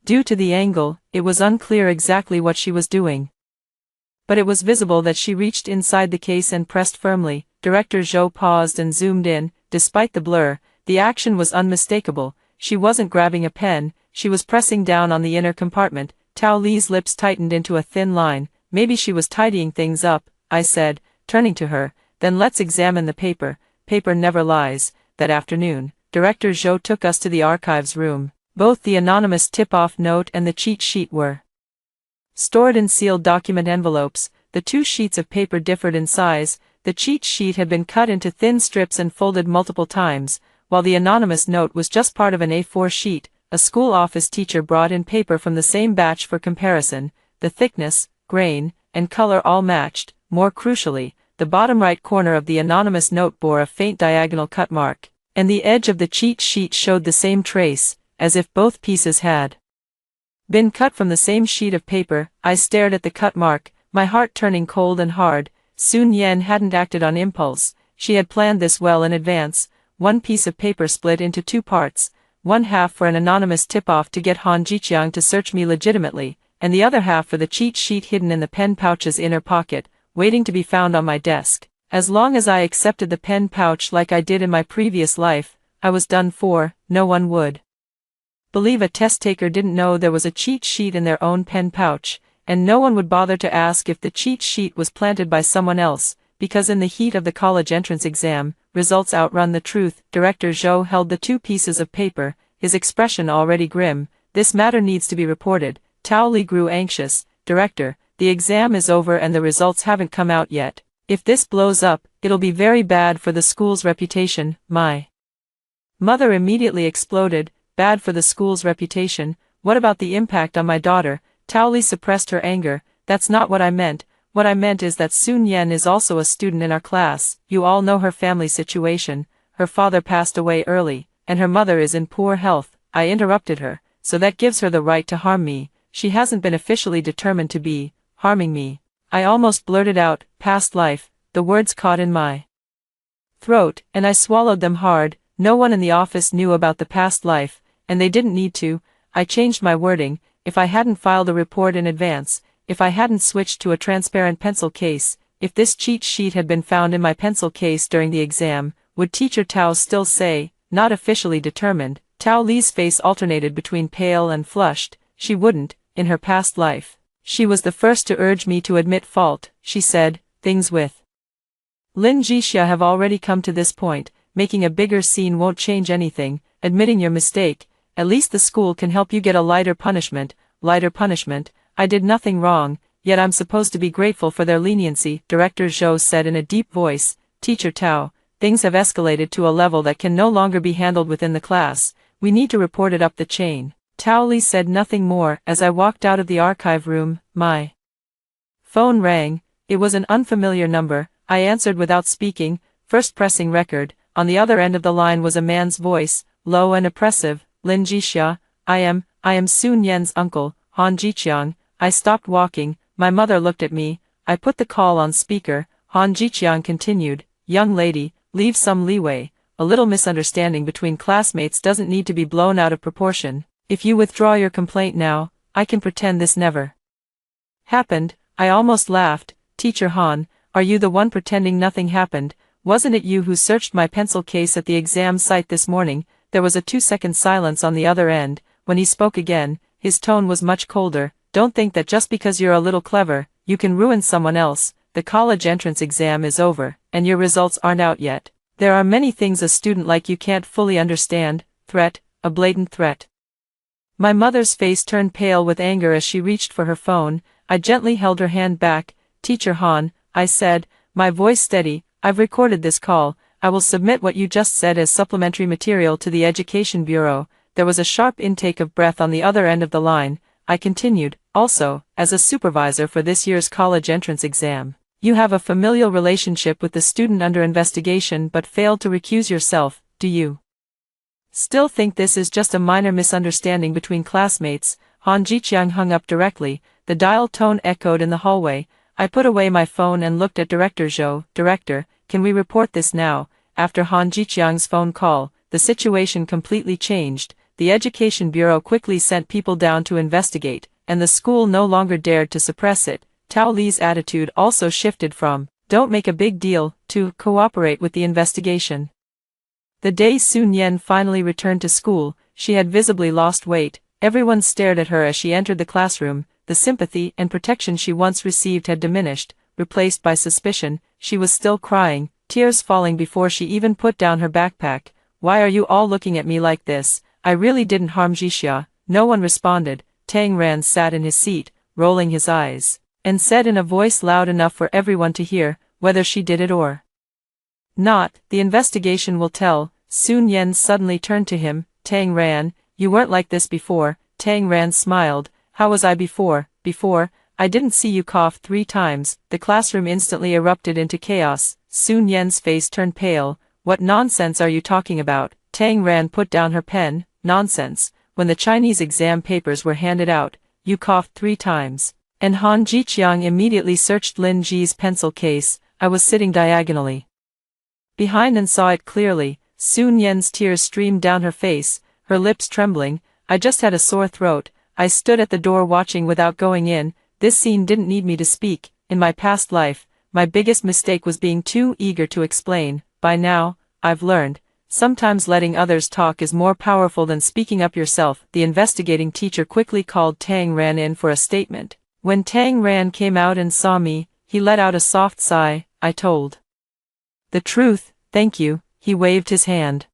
Due to the angle, it was unclear exactly what she was doing, but it was visible that she reached inside the case and pressed firmly. Director Zhou paused and zoomed in. Despite the blur, the action was unmistakable. She wasn't grabbing a pen, she was pressing down on the inner compartment. Tao Li's lips tightened into a thin line. "Maybe she was tidying things up," I said, turning to her. "Then let's examine the paper." Paper never lies. That afternoon, Director Zhou took us to the archives room. Both the anonymous tip-off note and the cheat sheet were stored in sealed document envelopes. The two sheets of paper differed in size. The cheat sheet had been cut into thin strips and folded multiple times, while the anonymous note was just part of an A4 sheet. A school office teacher brought in paper from the same batch for comparison. The thickness, grain, and color all matched. More crucially, the bottom right corner of the anonymous note bore a faint diagonal cut mark, and the edge of the cheat sheet showed the same trace, as if both pieces had been cut from the same sheet of paper. I stared at the cut mark, my heart turning cold and hard. Sun Yen hadn't acted on impulse. She had planned this well in advance. One piece of paper split into two parts, one half for an anonymous tip-off to get Han Jiqiang to search me legitimately, and the other half for the cheat sheet hidden in the pen pouch's inner pocket, waiting to be found on my desk. As long as I accepted the pen pouch like I did in my previous life, I was done for. No one would believe a test taker didn't know there was a cheat sheet in their own pen pouch, and no one would bother to ask if the cheat sheet was planted by someone else, because in the heat of the college entrance exam, results outrun the truth. Director Zhou held the two pieces of paper, his expression already grim. "This matter needs to be reported." Tao Li grew anxious. "Director, the exam is over and the results haven't come out yet. If this blows up, it'll be very bad for the school's reputation." My mother immediately exploded. "Bad for the school's reputation? What about the impact on my daughter?" Tao Li suppressed her anger. "That's not what I meant. What I meant is that Sun Yen is also a student in our class. You all know her family situation. Her father passed away early, and her mother is in poor health." I interrupted her. "So that gives her the right to harm me. She hasn't been officially determined to be harming me." I almost blurted out, "Past life." The words caught in my throat, and I swallowed them hard. No one in the office knew about the past life, and they didn't need to. I changed my wording. If I hadn't filed a report in advance, if I hadn't switched to a transparent pencil case, if this cheat sheet had been found in my pencil case during the exam, would Teacher Tao still say, "Not officially determined"? Tao Li's face alternated between pale and flushed. She wouldn't. In her past life, She was the first to urge me to admit fault. She said, "Things with Lin Jixia have already come to this point. Making a bigger scene won't change anything. Admitting your mistake, at least the school can help you get a lighter punishment." Lighter punishment? I did nothing wrong, yet I'm supposed to be grateful for their leniency, Director Zhou said in a deep voice. Teacher Tao, things have escalated to a level that can no longer be handled within the class. We need to report it up the chain. Tao Li said nothing more. As I walked out of the archive room, my phone rang. It was an unfamiliar number. I answered without speaking, first pressing record. On the other end of the line was a man's voice, low and oppressive. Lin Jixia, I am Sun Yan's uncle, Han Jiqiang. I stopped walking. My mother looked at me. I put the call on speaker. Han Jiqiang continued, "Young lady, leave some leeway. A little misunderstanding between classmates doesn't need to be blown out of proportion. If you withdraw your complaint now, I can pretend this never happened." I almost laughed. Teacher Han, are you the one pretending nothing happened? Wasn't it you who searched my pencil case at the exam site this morning? There was a 2-second silence on the other end. When he spoke again, his tone was much colder. Don't think that just because you're a little clever, you can ruin someone else. The college entrance exam is over, and your results aren't out yet. There are many things a student like you can't fully understand. Threat, a blatant threat. My mother's face turned pale with anger as she reached for her phone. I gently held her hand back. Teacher Han, I said, my voice steady, I've recorded this call. I will submit what you just said as supplementary material to the Education Bureau. There was a sharp intake of breath on the other end of the line. I continued, also, as a supervisor for this year's college entrance exam, you have a familial relationship with the student under investigation but failed to recuse yourself. Do you still think this is just a minor misunderstanding between classmates? Han Jiqiang hung up directly. The dial tone echoed in the hallway. I put away my phone and looked at Director Zhou. Director, can we report this now? After Han Jiqiang's phone call, the situation completely changed. The Education Bureau quickly sent people down to investigate, and the school no longer dared to suppress it. Tao Li's attitude also shifted from, "Don't make a big deal," to "Cooperate with the investigation." The day Sun Yan finally returned to school, she had visibly lost weight. Everyone stared at her as she entered the classroom. The sympathy and protection she once received had diminished, replaced by suspicion. She was still crying, tears falling before she even put down her backpack. "Why are you all looking at me like this? I really didn't harm Jixia." No one responded. Tang Ran sat in his seat, rolling his eyes, and said in a voice loud enough for everyone to hear, "Whether she did it or not, the investigation will tell." Sun Yan suddenly turned to him. "Tang Ran, you weren't like this before." Tang Ran smiled. "How was I before? Before, I didn't see you cough 3 times. The classroom instantly erupted into chaos. Sun Yan's face turned pale. "What nonsense are you talking about?" Tang Ran put down her pen. "Nonsense. When the Chinese exam papers were handed out, you coughed 3 times. And Han Jiqiang immediately searched Lin Ji's pencil case. I was sitting diagonally behind and saw it clearly." Sun Yan's tears streamed down her face, her lips trembling. "I just had a sore throat." I stood at the door watching without going in. This scene didn't need me to speak. In my past life, my biggest mistake was being too eager to explain. By now, I've learned, sometimes letting others talk is more powerful than speaking up yourself. The investigating teacher quickly called Tang Ran in for a statement. When Tang Ran came out and saw me, he let out a soft sigh. I told the truth. "Thank you." He waved his hand.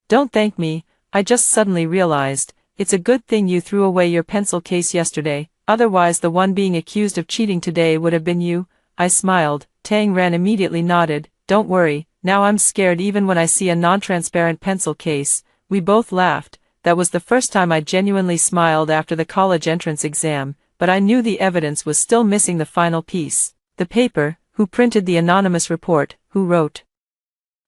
"Don't thank me. I just suddenly realized, it's a good thing you threw away your pencil case yesterday, otherwise the one being accused of cheating today would have been you." I smiled. Tang Ran immediately nodded. "Don't worry, now I'm scared even when I see a non-transparent pencil case." We both laughed. That was the first time I genuinely smiled after the college entrance exam, but I knew the evidence was still missing the final piece. The paper, who printed the anonymous report, who wrote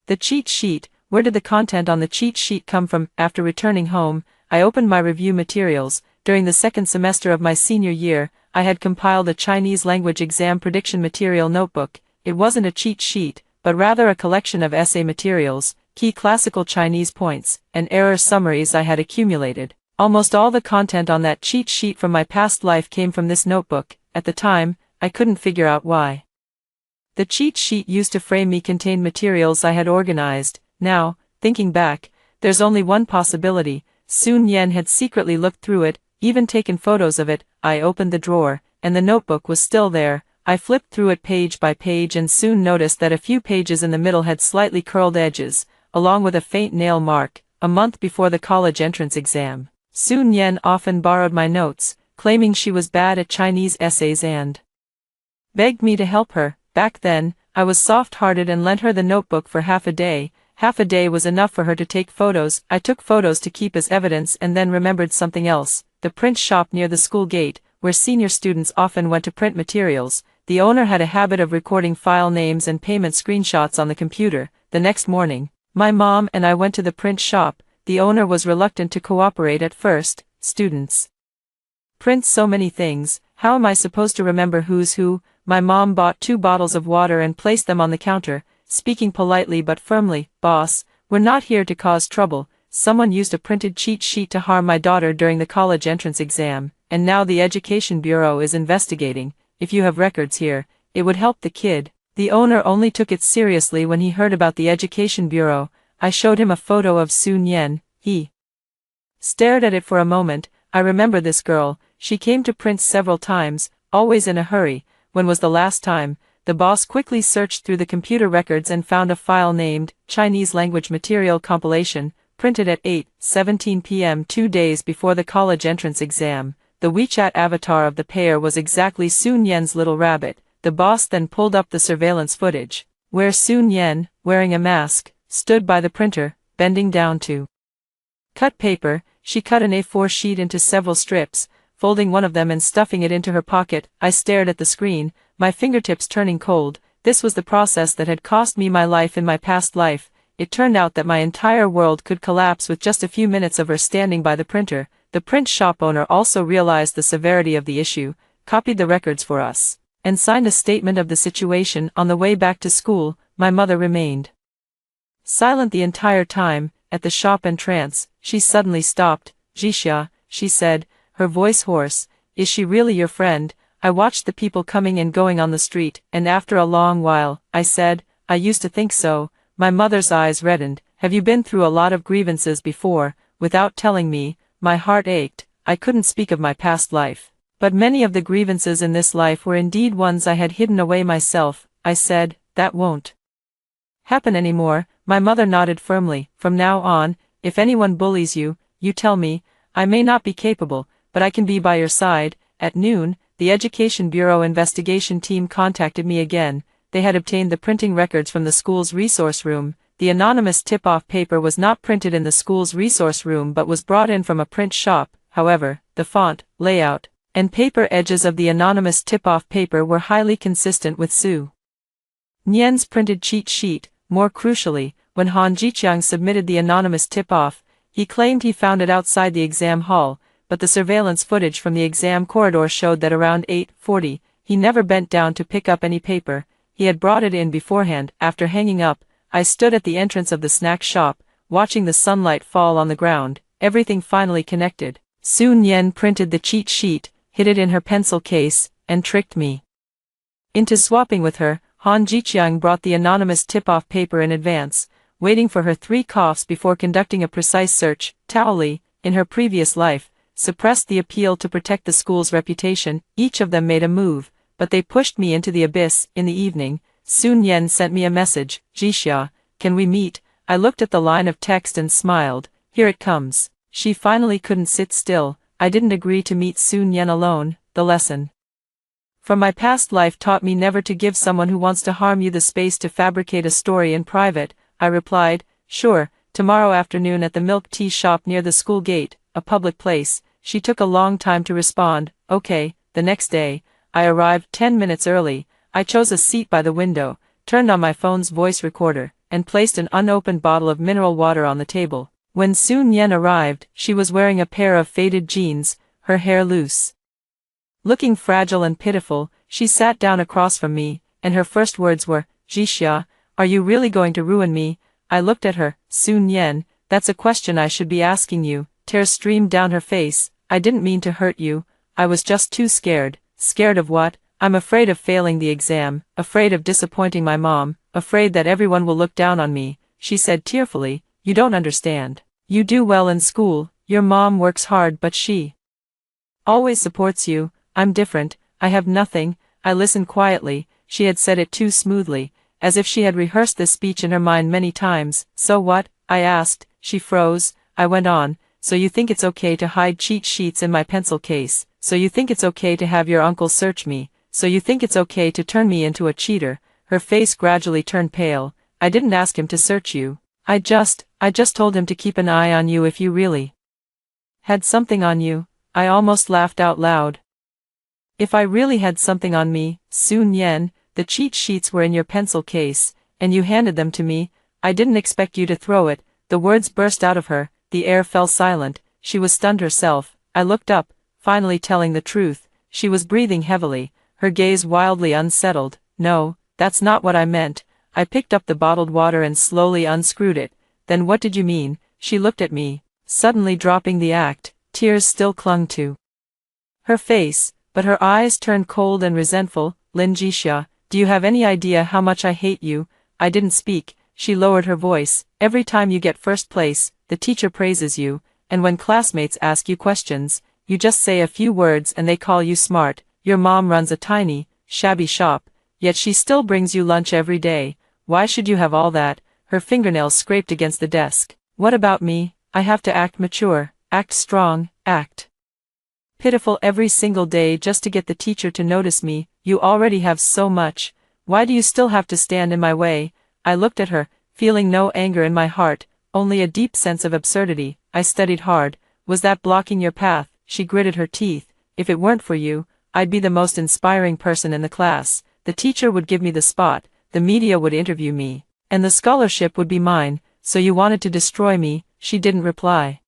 the cheat sheet, where did the content on the cheat sheet come from? After returning home, I opened my review materials. During the second semester of my senior year, I had compiled a Chinese language exam prediction material notebook. It wasn't a cheat sheet, but rather a collection of essay materials, key classical Chinese points, and error summaries I had accumulated. Almost all the content on that cheat sheet from my past life came from this notebook. At the time, I couldn't figure out why the cheat sheet used to frame me contained materials I had organized. Now, thinking back, there's only one possibility. Sun Yan had secretly looked through it, even taken photos of it. I opened the drawer. and the notebook was still there. I flipped through it page by page and soon noticed that a few pages in the middle had slightly curled edges, along with a faint nail mark. A month before the college entrance exam, Sun Yen often borrowed my notes, claiming she was bad at Chinese essays and begged me to help her. Back then, I was soft-hearted and lent her the notebook for half a day. Half a day was enough for her to take photos. I took photos to keep as evidence and then remembered something else. The print shop near the school gate, where senior students often went to print materials. The owner had a habit of recording file names and payment screenshots on the computer. The next morning, my mom and I went to the print shop. The owner was reluctant to cooperate at first. Students print so many things, how am I supposed to remember who's who? My mom bought 2 bottles of water and placed them on the counter, speaking politely but firmly. Boss, we're not here to cause trouble. Someone used a printed cheat sheet to harm my daughter during the college entrance exam, and now the Education Bureau is investigating. If you have records here, it would help the kid. The owner only took it seriously when he heard about the Education Bureau. I showed him a photo of Sun Yen. He stared at it for a moment. I remember this girl. She came to print several times, always in a hurry. When was the last time? The boss quickly searched through the computer records and found a file named Chinese Language Material Compilation, printed at 8:17 p.m. 2 days before the college entrance exam. The WeChat avatar of the pair was exactly Sun Yen's little rabbit. The boss then pulled up the surveillance footage, where Sun Yen, wearing a mask, stood by the printer, bending down to cut paper. She cut an A4 sheet into several strips, folding one of them and stuffing it into her pocket. I stared at the screen, my fingertips turning cold. This was the process that had cost me my life in my past life. It turned out that my entire world could collapse with just a few minutes of her standing by the printer. The print shop owner also realized the severity of the issue, copied the records for us, and signed a statement of the situation. On the way back to school, my mother remained silent the entire time. At the shop entrance, she suddenly stopped. Jixia, she said, her voice hoarse, is she really your friend? I watched the people coming and going on the street, and after a long while, I said, I used to think so. My mother's eyes reddened. Have you been through a lot of grievances before? Without telling me, my heart ached. I couldn't speak of my past life, but many of the grievances in this life were indeed ones I had hidden away myself. I said, that won't happen anymore. My mother nodded firmly. From now on, if anyone bullies you, you tell me. I may not be capable, but I can be by your side. At noon, the Education Bureau investigation team contacted me again. They had obtained the printing records from the school's resource room. The anonymous tip-off paper was not printed in the school's resource room but was brought in from a print shop. However, the font, layout, and paper edges of the anonymous tip-off paper were highly consistent with Su Nian's printed cheat sheet. More crucially, when Han Jiqiang submitted the anonymous tip-off, he claimed he found it outside the exam hall, but the surveillance footage from the exam corridor showed that around 8:40, he never bent down to pick up any paper. He had brought it in beforehand. After hanging up, I stood at the entrance of the snack shop, watching the sunlight fall on the ground. Everything finally connected. Sun Yen printed the cheat sheet, hid it in her pencil case, and tricked me into swapping with her. Han Jiqiang brought the anonymous tip-off paper in advance, waiting for her 3 coughs before conducting a precise search. Tao Li, in her previous life, suppressed the appeal to protect the school's reputation. Each of them made a move, but they pushed me into the abyss. In the evening, Sun Yen sent me a message. Jixia, can we meet? I looked at the line of text and smiled. Here it comes. She finally couldn't sit still. I didn't agree to meet Sun Yen alone. The lesson from my past life taught me never to give someone who wants to harm you the space to fabricate a story in private. I replied, sure, tomorrow afternoon at the milk tea shop near the school gate, a public place. She took a long time to respond. Okay. The next day, I arrived 10 minutes early. I chose a seat by the window, turned on my phone's voice recorder, and placed an unopened bottle of mineral water on the table. When Sun Yen arrived, she was wearing a pair of faded jeans, her hair loose. Looking fragile and pitiful, she sat down across from me, and her first words were, Jixia, are you really going to ruin me? I looked at her. Sun Yen, that's a question I should be asking you. Tears streamed down her face. I didn't mean to hurt you. I was just too scared. Scared of what? I'm afraid of failing the exam, afraid of disappointing my mom, afraid that everyone will look down on me, she said tearfully. You don't understand. You do well in school, your mom works hard but she always supports you. I'm different. I have nothing. I listened quietly. She had said it too smoothly, as if she had rehearsed this speech in her mind many times. So what? I asked. She froze. I went on. So you think it's okay to hide cheat sheets in my pencil case? So you think it's okay to have your uncle search me? So you think it's okay to turn me into a cheater? Her face gradually turned pale. I didn't ask him to search you. I just told him to keep an eye on you if you really had something on you. I almost laughed out loud. If I really had something on me, Sun Yen, the cheat sheets were in your pencil case, and you handed them to me. I didn't expect you to throw it. The words burst out of her. The air fell silent. She was stunned herself. I looked up, finally telling the truth. She was breathing heavily, her gaze wildly unsettled. No, that's not what I meant. I picked up the bottled water and slowly unscrewed it. Then what did you mean? She looked at me, suddenly dropping the act. Tears still clung to her face, but her eyes turned cold and resentful. Lin Jixia, do you have any idea how much I hate you? I didn't speak. She lowered her voice. Every time you get first place, the teacher praises you, and when classmates ask you questions, you just say a few words and they call you smart. Your mom runs a tiny, shabby shop, yet she still brings you lunch every day. Why should you have all that? Her fingernails scraped against the desk. What about me? I have to act mature, act strong, act pitiful every single day just to get the teacher to notice me. You already have so much. Why do you still have to stand in my way? I looked at her, feeling no anger in my heart, only a deep sense of absurdity. I studied hard. Was that blocking your path? She gritted her teeth. If it weren't for you, I'd be the most inspiring person in the class. The teacher would give me the spot, the media would interview me, and the scholarship would be mine. So you wanted to destroy me? She didn't reply.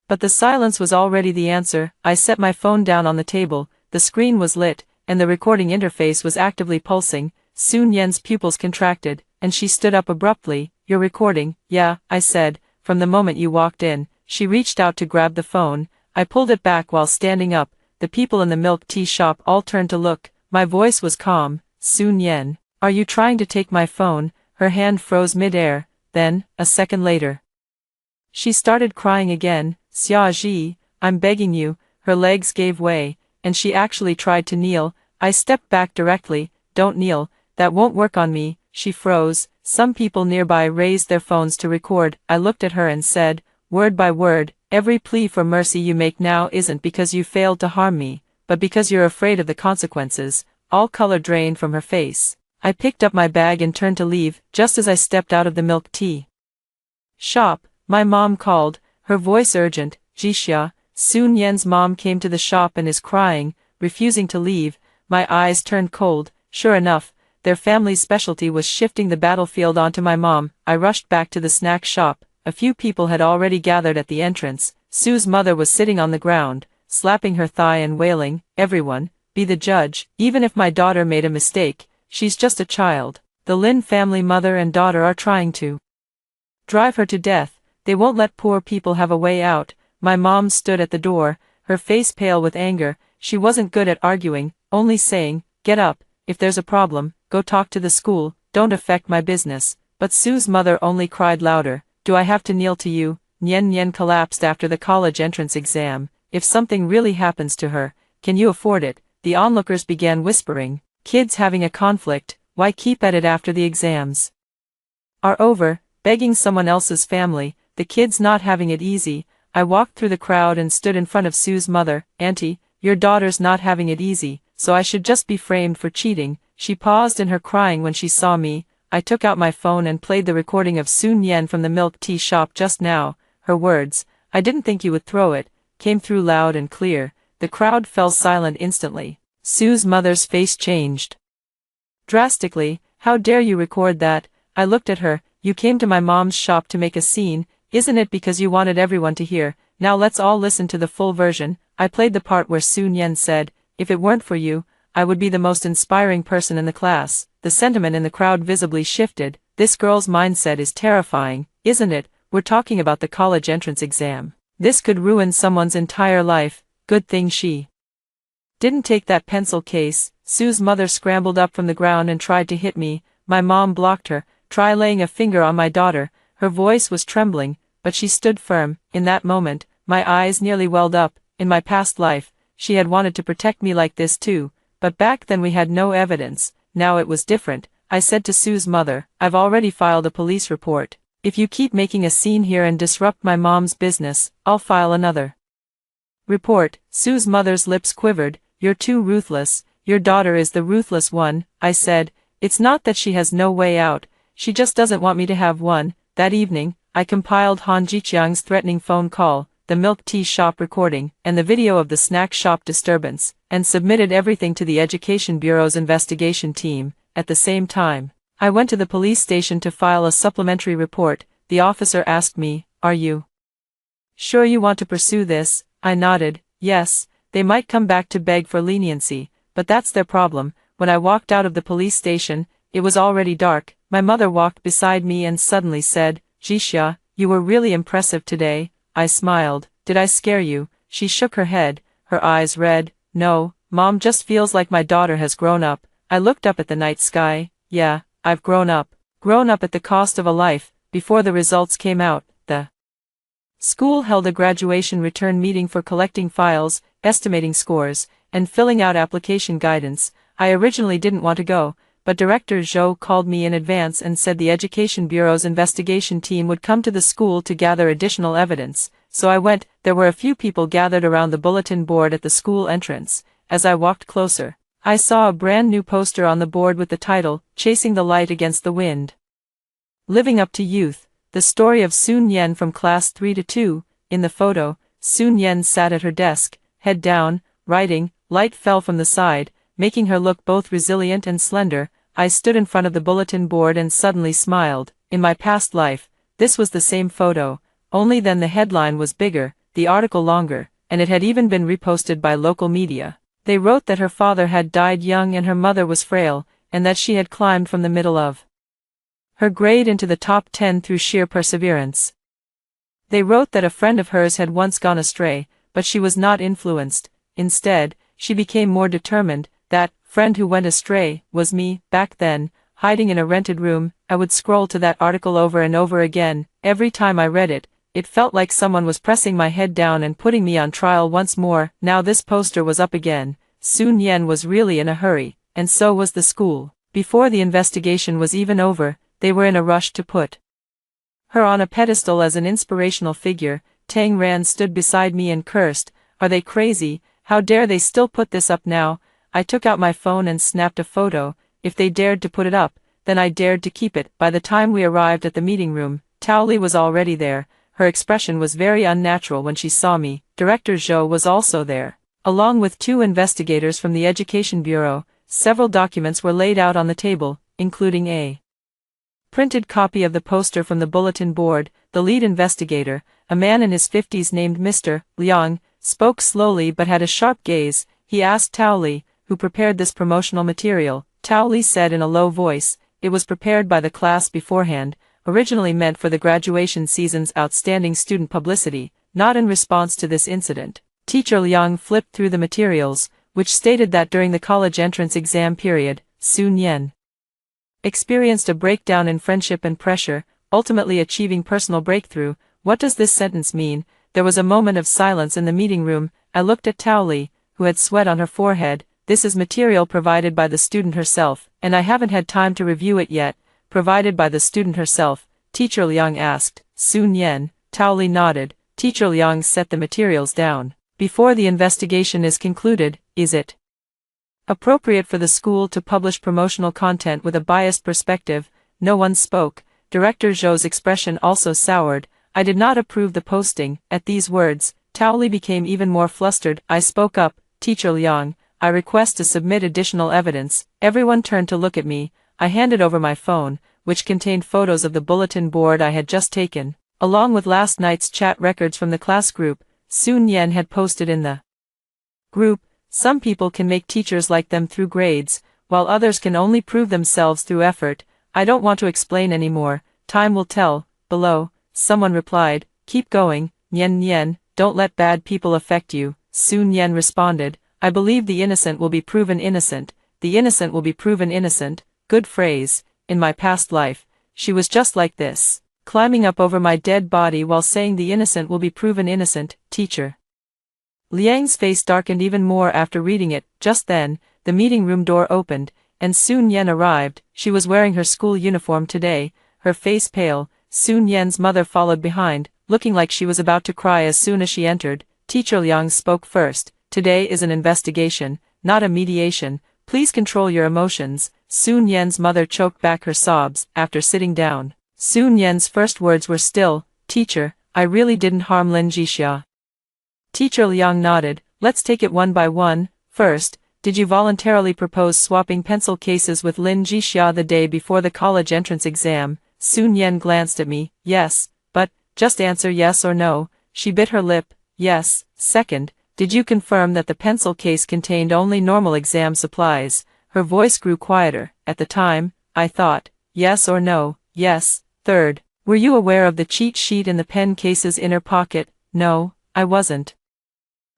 But the silence was already the answer. I set my phone down on the table. The screen was lit, and the recording interface was actively pulsing. Sun Yen's pupils contracted, and she stood up abruptly. You're recording? Yeah, I said. From the moment you walked in. She reached out to grab the phone. I pulled it back while standing up. The people in the milk tea shop all turned to look. My voice was calm. Sun Yen, are you trying to take my phone? Her hand froze mid-air. Then, a second later, she started crying again. Xia Ji, I'm begging you. Her legs gave way, and she actually tried to kneel. I stepped back directly. Don't kneel, that won't work on me. She froze. Some people nearby raised their phones to record. I looked at her and said, word by word, every plea for mercy you make now isn't because you failed to harm me, but because you're afraid of the consequences. All color drained from her face. I picked up my bag and turned to leave. Just as I stepped out of the milk tea shop, my mom called, her voice urgent. Jixia, Sun Yen's mom came to the shop and is crying, refusing to leave. My eyes turned cold. Sure enough, their family's specialty was shifting the battlefield onto my mom. I rushed back to the snack shop. A few people had already gathered at the entrance. Sue's mother was sitting on the ground, slapping her thigh and wailing, everyone, be the judge. Even if my daughter made a mistake, she's just a child. The Lin family mother and daughter are trying to drive her to death. They won't let poor people have a way out. My mom stood at the door, her face pale with anger. She wasn't good at arguing, only saying, get up, if there's a problem, go talk to the school, don't affect my business. But Sue's mother only cried louder, do I have to kneel to you? Nian collapsed after the college entrance exam. If something really happens to her, can you afford it? The onlookers began whispering, kids having a conflict, why keep at it after the exams are over, begging someone else's family, the kids not having it easy. I walked through the crowd and stood in front of Sue's mother. Auntie, your daughter's not having it easy, so I should just be framed for cheating. She paused in her crying when she saw me. I took out my phone and played the recording of Sun Yen from the milk tea shop just now. Her words, I didn't think you would throw it, came through loud and clear. The crowd fell silent instantly. Sue's mother's face changed drastically. How dare you record that? I looked at her. You came to my mom's shop to make a scene, isn't it, because you wanted everyone to hear? Now let's all listen to the full version. I played the part where Sun Yen said, if it weren't for you, I would be the most inspiring person in the class. The sentiment in the crowd visibly shifted. This girl's mindset is terrifying, isn't it? We're talking about the college entrance exam. This could ruin someone's entire life. Good thing she didn't take that pencil case. Sue's mother scrambled up from the ground and tried to hit me. My mom blocked her. Try laying a finger on my daughter. Her voice was trembling, but she stood firm. In that moment, my eyes nearly welled up. In my past life, she had wanted to protect me like this too, But back then we had no evidence. Now it was different. I said to Sue's mother, I've already filed a police report. If you keep making a scene here and disrupt my mom's business, I'll file another report. Sue's mother's lips quivered. You're too ruthless. Your daughter is the ruthless one, I said. It's not that she has no way out, she just doesn't want me to have one. That evening, I compiled Han Jiqiang's threatening phone call, the milk tea shop recording, and the video of the snack shop disturbance, and submitted everything to the Education Bureau's investigation team. At the same time, I went to the police station to file a supplementary report. The officer asked me, Are you sure you want to pursue this? I nodded. Yes, they might come back to beg for leniency, but that's their problem. When I walked out of the police station, it was already dark. My mother walked beside me and suddenly said, Jixia, you were really impressive today. I smiled. Did I scare you? She shook her head, her eyes red. No, Mom just feels like my daughter has grown up. I looked up at the night sky. Yeah, I've grown up. Grown up at the cost of a life. Before the results came out, the school held a graduation return meeting for collecting files, estimating scores, and filling out application guidance. I originally didn't want to go, but Director Zhou called me in advance and said the Education Bureau's investigation team would come to the school to gather additional evidence. So I went. There were a few people gathered around the bulletin board at the school entrance. As I walked closer, I saw a brand new poster on the board with the title, Chasing the Light Against the Wind. Living Up to Youth, the story of Sun Yan from Class 3-2. In the photo, Sun Yan sat at her desk, head down, writing. Light fell from the side, making her look both resilient and slender. I stood in front of the bulletin board and suddenly smiled. In my past life, this was the same photo, only then the headline was bigger, the article longer, and it had even been reposted by local media. They wrote that her father had died young and her mother was frail, and that she had climbed from the middle of her grade into the top 10 through sheer perseverance. They wrote that a friend of hers had once gone astray, but she was not influenced. Instead, she became more determined. That friend who went astray was me. Back then, hiding in a rented room, I would scroll to that article over and over again. Every time I read it, it felt like someone was pressing my head down and putting me on trial once more. Now this poster was up again. Sun Yan was really in a hurry, and so was the school. Before the investigation was even over, they were in a rush to put her on a pedestal as an inspirational figure. Tang Ran stood beside me and cursed. Are they crazy? How dare they still put this up now? I took out my phone and snapped a photo. If they dared to put it up, then I dared to keep it. By the time we arrived at the meeting room, Tao Li was already there. Her expression was very unnatural when she saw me. Director Zhou was also there, along with 2 investigators from the Education Bureau. Several documents were laid out on the table, including a printed copy of the poster from the bulletin board. The lead investigator, a man in his 50s named Mr. Liang, spoke slowly but had a sharp gaze. He asked Tao Li, who prepared this promotional material. Tao Li said in a low voice, it was prepared by the class beforehand, originally meant for the graduation season's outstanding student publicity, not in response to this incident. Teacher Liang flipped through the materials, which stated that during the college entrance exam period, Sun Yan experienced a breakdown in friendship and pressure, ultimately achieving personal breakthrough. What does this sentence mean? There was a moment of silence in the meeting room. I looked at Tao Li, who had sweat on her forehead. This is material provided by the student herself, and I haven't had time to review it yet. Provided by the student herself, Teacher Liang asked. Sun Yan. Tao Li nodded. Teacher Liang set the materials down. Before the investigation is concluded, is it appropriate for the school to publish promotional content with a biased perspective? No one spoke. Director Zhou's expression also soured. I did not approve the posting. At these words, Tao Li became even more flustered. I spoke up. Teacher Liang, I request to submit additional evidence. Everyone turned to look at me. I handed over my phone, which contained photos of the bulletin board I had just taken, along with last night's chat records from the class group. Sun Yan had posted in the group, some people can make teachers like them through grades, while others can only prove themselves through effort. I don't want to explain anymore. Time will tell. Below, someone replied, keep going, Nian Nian, don't let bad people affect you. Sun Yan responded, I believe the innocent will be proven innocent. The innocent will be proven innocent. Good phrase. In my past life, she was just like this, climbing up over my dead body while saying the innocent will be proven innocent. Teacher Liang's face darkened even more after reading it. Just then, the meeting room door opened, and Sun Yan arrived. She was wearing her school uniform today, her face pale. Sun Yan's mother followed behind, looking like she was about to cry as soon as she entered. Teacher Liang spoke first. Today is an investigation, not a mediation. Please control your emotions. Sun Yan's mother choked back her sobs after sitting down. Sun Yan's first words were still, "Teacher, I really didn't harm Lin Jixia." Teacher Liang nodded. "Let's take it one by one. First, did you voluntarily propose swapping pencil cases with Lin Jixia the day before the college entrance exam?" Sun Yan glanced at me. "Yes, but, just answer yes or no." She bit her lip. "Yes." "Second, did you confirm that the pencil case contained only normal exam supplies?" Her voice grew quieter. "At the time, I thought, yes or no." "Yes." "Third, were you aware of the cheat sheet in the pen case's inner pocket?" "No, I wasn't."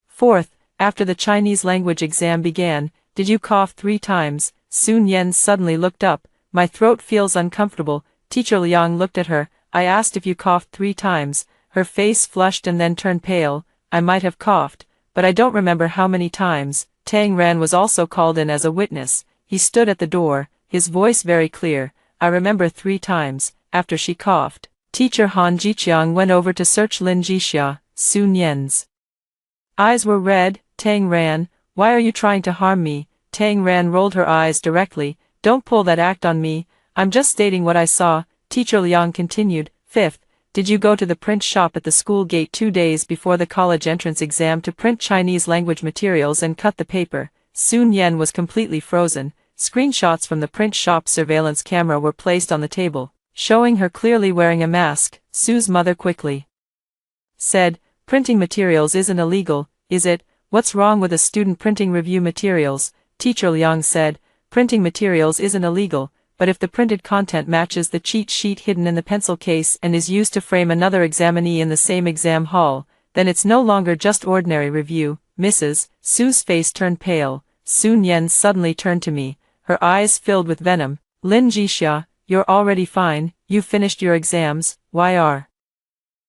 "Fourth, after the Chinese language exam began, did you cough 3 times?" Sun Yan suddenly looked up. "My throat feels uncomfortable." Teacher Liang looked at her. "I asked if you coughed 3 times. Her face flushed and then turned pale. "I might have coughed, but I don't remember how many times." Tang Ran was also called in as a witness. He stood at the door, his voice very clear. "I remember 3 times, after she coughed." Teacher Han Jiqiang went over to search Lin Jixia. Sun Yan's eyes were red. "Tang Ran, why are you trying to harm me?" Tang Ran rolled her eyes directly. "Don't pull that act on me. I'm just stating what I saw." Teacher Liang continued. "Fifth, did you go to the print shop at the school gate 2 days before the college entrance exam to print Chinese language materials and cut the paper?" Sun Yan was completely frozen. Screenshots from the print shop surveillance camera were placed on the table, showing her clearly wearing a mask. Su's mother quickly said, "Printing materials isn't illegal, is it? What's wrong with a student printing review materials?" Teacher Liang said, "Printing materials isn't illegal, but if the printed content matches the cheat sheet hidden in the pencil case and is used to frame another examinee in the same exam hall, then it's no longer just ordinary review, Mrs." Su's face turned pale. Sun Yan suddenly turned to me, her eyes filled with venom. "Lin Jixia, you're already fine, you finished your exams, why are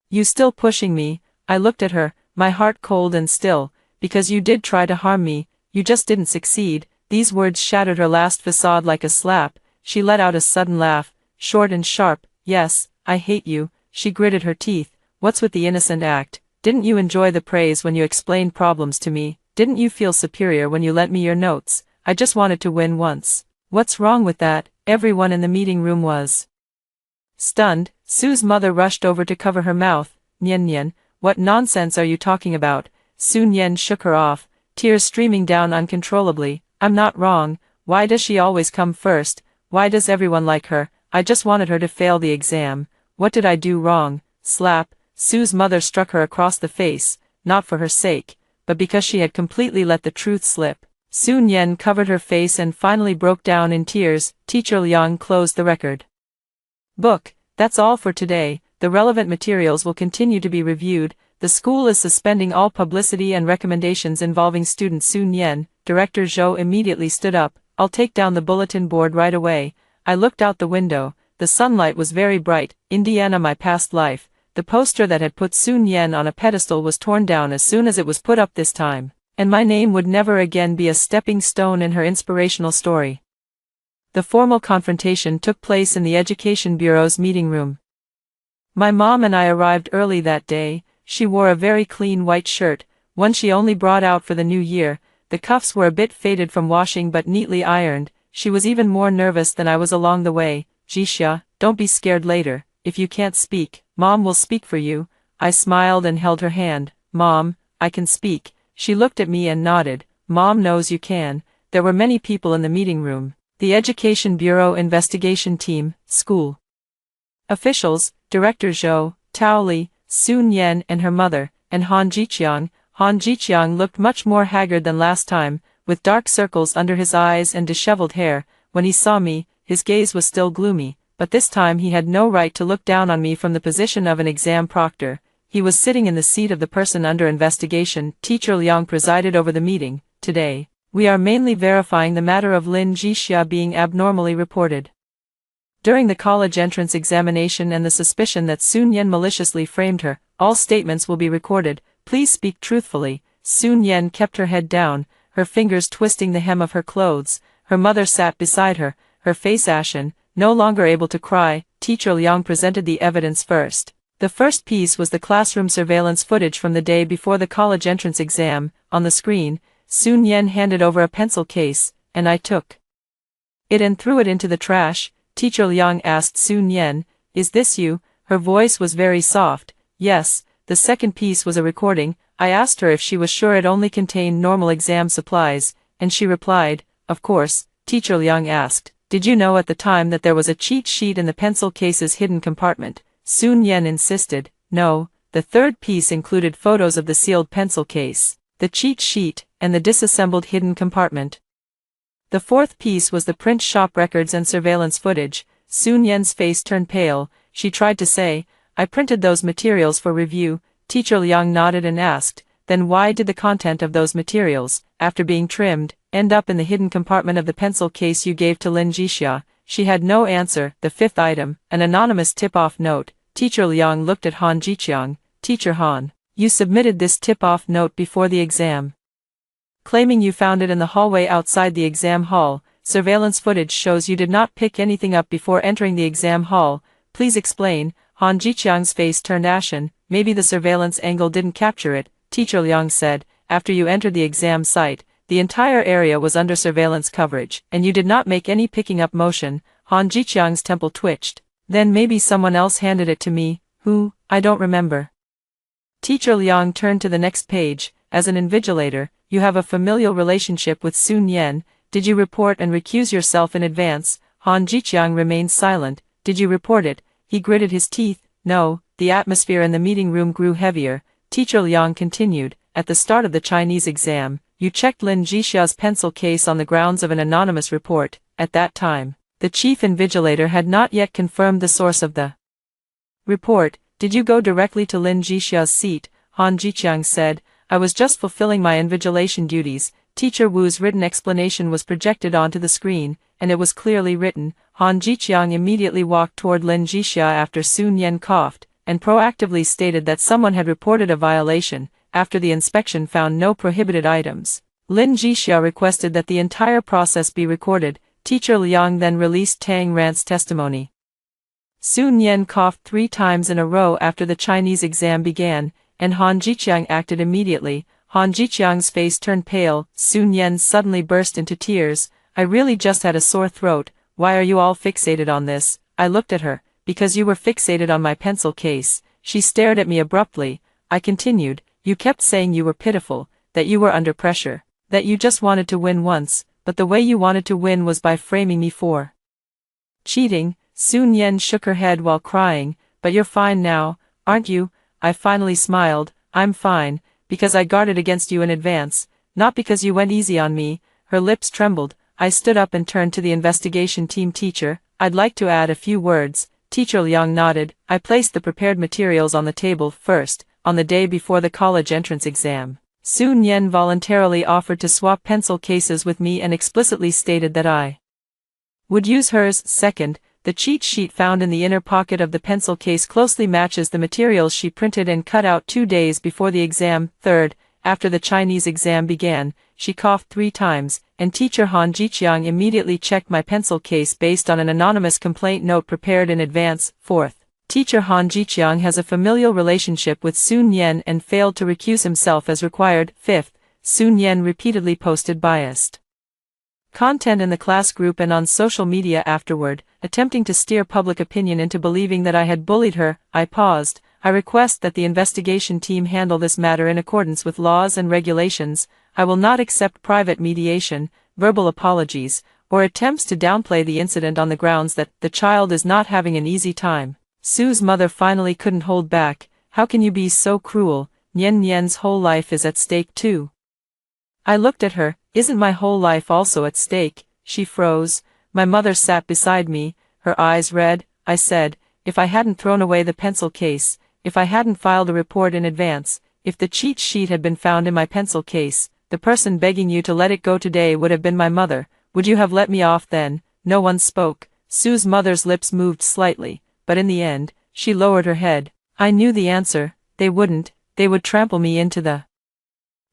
you still pushing me?" I looked at her, my heart cold and still. "Because you did try to harm me, you just didn't succeed." These words shattered her last facade like a slap. She let out a sudden laugh, short and sharp. "Yes, I hate you." She gritted her teeth. "What's with the innocent act? Didn't you enjoy the praise when you explained problems to me? Didn't you feel superior when you lent me your notes? I just wanted to win once." "What's wrong with that?" Everyone in the meeting room was stunned. Su's mother rushed over to cover her mouth. "Nian Nian, what nonsense are you talking about?" Sun Yan shook her off, tears streaming down uncontrollably. "I'm not wrong. Why does she always come first? Why does everyone like her? I just wanted her to fail the exam. What did I do wrong?" Slap. Su's mother struck her across the face, not for her sake, but because she had completely let the truth slip. Sun Yan covered her face and finally broke down in tears. Teacher Liang closed the record book. "That's all for today. The relevant materials will continue to be reviewed. The school is suspending all publicity and recommendations involving student Sun Yan." Director Zhou immediately stood up. "I'll take down the bulletin board right away." I looked out the window. The sunlight was very bright. Indiana, my past life. The poster that had put Sun Yan on a pedestal was torn down as soon as it was put up this time, and my name would never again be a stepping stone in her inspirational story. The formal confrontation took place in the Education Bureau's meeting room. My mom and I arrived early that day. She wore a very clean white shirt, one she only brought out for the new year. The cuffs were a bit faded from washing but neatly ironed. She was even more nervous than I was along the way. "Jixia, don't be scared later. If you can't speak, Mom will speak for you." I smiled and held her hand. "Mom, I can speak." She looked at me and nodded. "Mom knows you can." There were many people in the meeting room. The Education Bureau investigation team, school officials, Director Zhou, Tao Li, Sun Yan and her mother, and Han Jiqiang. Han Jiqiang looked much more haggard than last time, with dark circles under his eyes and disheveled hair. When he saw me, his gaze was still gloomy, but this time he had no right to look down on me from the position of an exam proctor. He was sitting in the seat of the person under investigation. Teacher Liang presided over the meeting. "Today, we are mainly verifying the matter of Lin Jixia being abnormally reported during the college entrance examination and the suspicion that Sun Yan maliciously framed her. All statements will be recorded. Please speak truthfully." Sun Yan kept her head down, her fingers twisting the hem of her clothes. Her mother sat beside her, her face ashen, no longer able to cry. Teacher Liang presented the evidence first. The first piece was the classroom surveillance footage from the day before the college entrance exam. On the screen, Sun Yan handed over a pencil case, and I took it and threw it into the trash. Teacher Liang asked Sun Yan, "Is this you?" Her voice was very soft. "Yes." The second piece was a recording. I asked her if she was sure it only contained normal exam supplies, and she replied, "Of course." Teacher Liang asked, "Did you know at the time that there was a cheat sheet in the pencil case's hidden compartment?" Sun Yan insisted, "No." The third piece included photos of the sealed pencil case, the cheat sheet, and the disassembled hidden compartment. The fourth piece was the print shop records and surveillance footage. Sun Yan's face turned pale. She tried to say, "I printed those materials for review." Teacher Liang nodded and asked, "Then why did the content of those materials, after being trimmed, end up in the hidden compartment of the pencil case you gave to Lin Jixia?" She had no answer. The fifth item, an anonymous tip-off note. Teacher Liang looked at Han Jiqiang. "Teacher Han, you submitted this tip-off note before the exam, claiming you found it in the hallway outside the exam hall. Surveillance footage shows you did not pick anything up before entering the exam hall. Please explain." Han Jiqiang's face turned ashen. "Maybe the surveillance angle didn't capture it," Teacher Liang said. "After you entered the exam site, the entire area was under surveillance coverage, and you did not make any picking up motion." Han Jiqiang's temple twitched. "Then maybe someone else handed it to me. Who? I don't remember." Teacher Liang turned to the next page. "As an invigilator, you have a familial relationship with Sun Yan. Did you report and recuse yourself in advance?" Han Jiqiang remained silent. "Did you report it?" He gritted his teeth. "No." The atmosphere in the meeting room grew heavier. Teacher Liang continued, "At the start of the Chinese exam, you checked Lin Jixia's pencil case on the grounds of an anonymous report. At that time, the chief invigilator had not yet confirmed the source of the report. Did you go directly to Lin Jixia's seat?" Han Jiqiang said, "I was just fulfilling my invigilation duties." Teacher Wu's written explanation was projected onto the screen, and it was clearly written. Han Jiqiang immediately walked toward Lin Jixia after Sun Yan coughed, and proactively stated that someone had reported a violation. After the inspection found no prohibited items, Lin Jixia requested that the entire process be recorded. Teacher Liang then released Tang Rant's testimony. Sun Yan coughed 3 times in a row after the Chinese exam began, and Han Jiqiang acted immediately. Han Jiqiang's face turned pale. Sun Yan suddenly burst into tears. "I really just had a sore throat. Why are you all fixated on this?" I looked at her. "Because you were fixated on my pencil case." She stared at me abruptly. I continued, "You kept saying you were pitiful, that you were under pressure, that you just wanted to win once, but the way you wanted to win was by framing me for cheating." Sun Yan shook her head while crying. "But you're fine now, aren't you?" I finally smiled. "I'm fine, because I guarded against you in advance, not because you went easy on me." Her lips trembled. I stood up and turned to the investigation team. "Teacher, I'd like to add a few words." Teacher Liang nodded. "I placed the prepared materials on the table first. On the day before the college entrance exam, Sun Yan voluntarily offered to swap pencil cases with me and explicitly stated that I would use hers. Second, the cheat sheet found in the inner pocket of the pencil case closely matches the materials she printed and cut out 2 days before the exam. Third, after the Chinese exam began, she coughed 3 times, and Teacher Han Jiqiang immediately checked my pencil case based on an anonymous complaint note prepared in advance. Fourth, Teacher Han Jiqiang has a familial relationship with Sun Yan and failed to recuse himself as required. Fifth, Sun Yan repeatedly posted biased content in the class group and on social media afterward, attempting to steer public opinion into believing that I had bullied her. I paused. "I request that the investigation team handle this matter in accordance with laws and regulations. I will not accept private mediation, verbal apologies, or attempts to downplay the incident on the grounds that the child is not having an easy time." Sue's mother finally couldn't hold back. "How can you be so cruel? Nian Nian's whole life is at stake too." I looked at her. "Isn't my whole life also at stake?" She froze. My mother sat beside me, her eyes red. I said, "If I hadn't thrown away the pencil case, if I hadn't filed a report in advance, if the cheat sheet had been found in my pencil case, the person begging you to let it go today would have been my mother. Would you have let me off then?" No one spoke. Sue's mother's lips moved slightly, but in the end, she lowered her head. I knew the answer. They wouldn't. They would trample me into the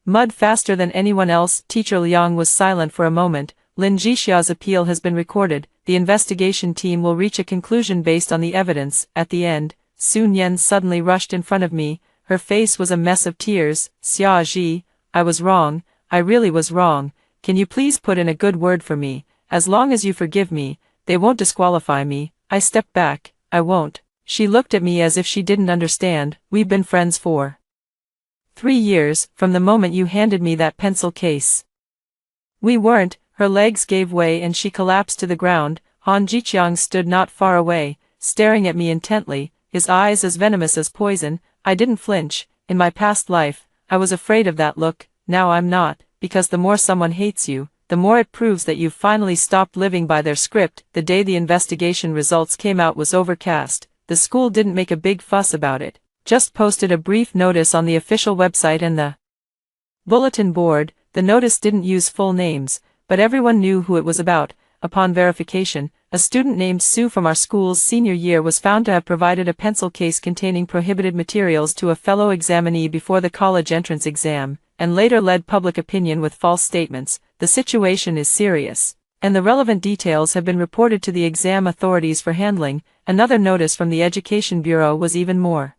Mud faster than anyone else. Teacher Liang was silent for a moment. Lin Jixia's appeal has been recorded. The investigation team will reach a conclusion based on the evidence. At the end, Sun Yan suddenly rushed in front of me. Her face was a mess of tears. Xia Ji, I was wrong. I really was wrong. Can you please put in a good word for me? As long as you forgive me, they won't disqualify me. I stepped back. I won't. She looked at me as if she didn't understand. We've been friends for 3 years, from the moment you handed me that pencil case. We weren't. Her legs gave way and she collapsed to the ground. Han Jiqiang stood not far away, staring at me intently, his eyes as venomous as poison. I didn't flinch. In my past life, I was afraid of that look. Now I'm not, because the more someone hates you, the more it proves that you've finally stopped living by their script. The day the investigation results came out was overcast. The school didn't make a big fuss about it, just posted a brief notice on the official website and the bulletin board. The notice didn't use full names, but everyone knew who it was about. Upon verification, a student named Sue from our school's senior year was found to have provided a pencil case containing prohibited materials to a fellow examinee before the college entrance exam, and later led public opinion with false statements. The situation is serious, and the relevant details have been reported to the exam authorities for handling. Another notice from the Education Bureau was even more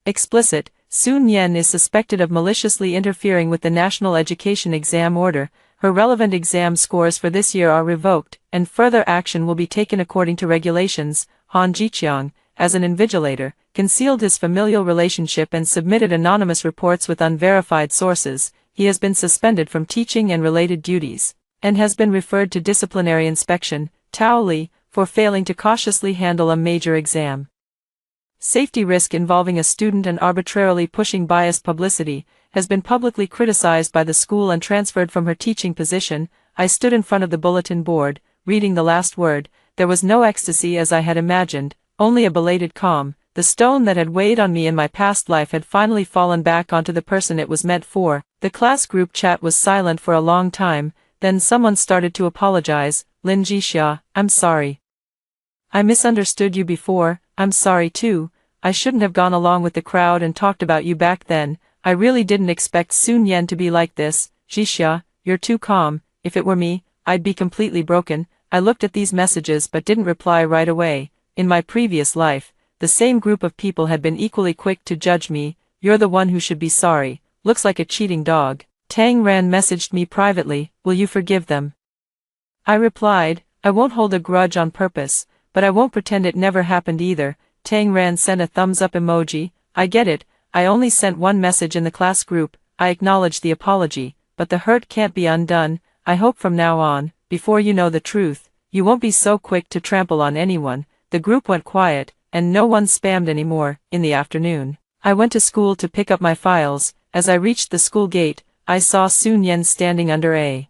explicit. Sun Yan is suspected of maliciously interfering with the National Education Exam Order. Her relevant exam scores for this year are revoked, and further action will be taken according to regulations. Han Jiqiang, as an invigilator, concealed his familial relationship and submitted anonymous reports with unverified sources. He has been suspended from teaching and related duties, and has been referred to disciplinary inspection. Tao Li, for failing to cautiously handle a major exam safety risk involving a student and arbitrarily pushing biased publicity, has been publicly criticized by the school and transferred from her teaching position. I stood in front of the bulletin board, reading the last word. There was no ecstasy as I had imagined, only a belated calm. The stone that had weighed on me in my past life had finally fallen back onto the person it was meant for. The class group chat was silent for a long time, then someone started to apologize. Lin Jixia, I'm sorry. I misunderstood you before. I'm sorry too. I shouldn't have gone along with the crowd and talked about you back then. I really didn't expect Sun Yan to be like this. Jixia, you're too calm. If it were me, I'd be completely broken. I looked at these messages but didn't reply right away. In my previous life, the same group of people had been equally quick to judge me. You're the one who should be sorry. Looks like a cheating dog. Tang Ran messaged me privately. Will you forgive them? I replied, I won't hold a grudge on purpose, but I won't pretend it never happened either. Tang Ran sent a thumbs up emoji. I get it. I only sent one message in the class group. I acknowledge the apology, but the hurt can't be undone. I hope from now on, before you know the truth, you won't be so quick to trample on anyone. The group went quiet, and no one spammed anymore. In the afternoon, I went to school to pick up my files. As I reached the school gate, I saw Sun Yan standing under a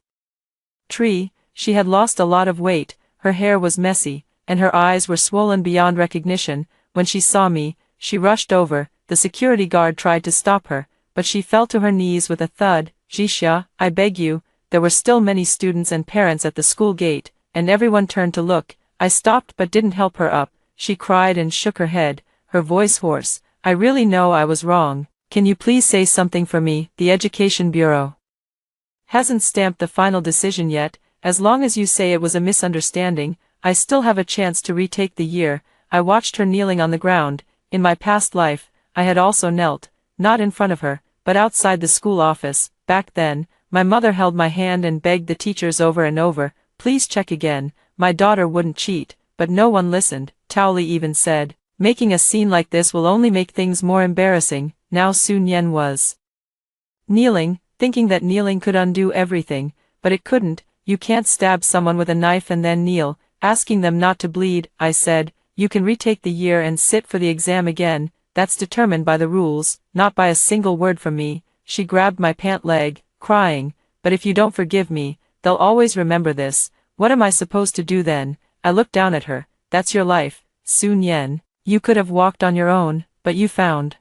tree. She had lost a lot of weight, her hair was messy, and her eyes were swollen beyond recognition. When she saw me, she rushed over. The security guard tried to stop her, but she fell to her knees with a thud. Jixia, I beg you. There were still many students and parents at the school gate, and everyone turned to look. I stopped but didn't help her up. She cried and shook her head, her voice hoarse. I really know I was wrong. Can you please say something for me? The Education Bureau hasn't stamped the final decision yet. As long as you say it was a misunderstanding, I still have a chance to retake the year. I watched her kneeling on the ground. In my past life, I had also knelt, not in front of her, but outside the school office. Back then, my mother held my hand and begged the teachers over and over, please check again. My daughter wouldn't cheat, but no one listened. Tao Li even said, making a scene like this will only make things more embarrassing. Now Sun Yan was kneeling, thinking that kneeling could undo everything, but it couldn't. You can't stab someone with a knife and then kneel, asking them not to bleed. I said, you can retake the year and sit for the exam again. That's determined by the rules, not by a single word from me. She grabbed my pant leg, crying, but if you don't forgive me, they'll always remember this. What am I supposed to do then? I looked down at her. That's your life, Sun Yan. You could have walked on your own, but you found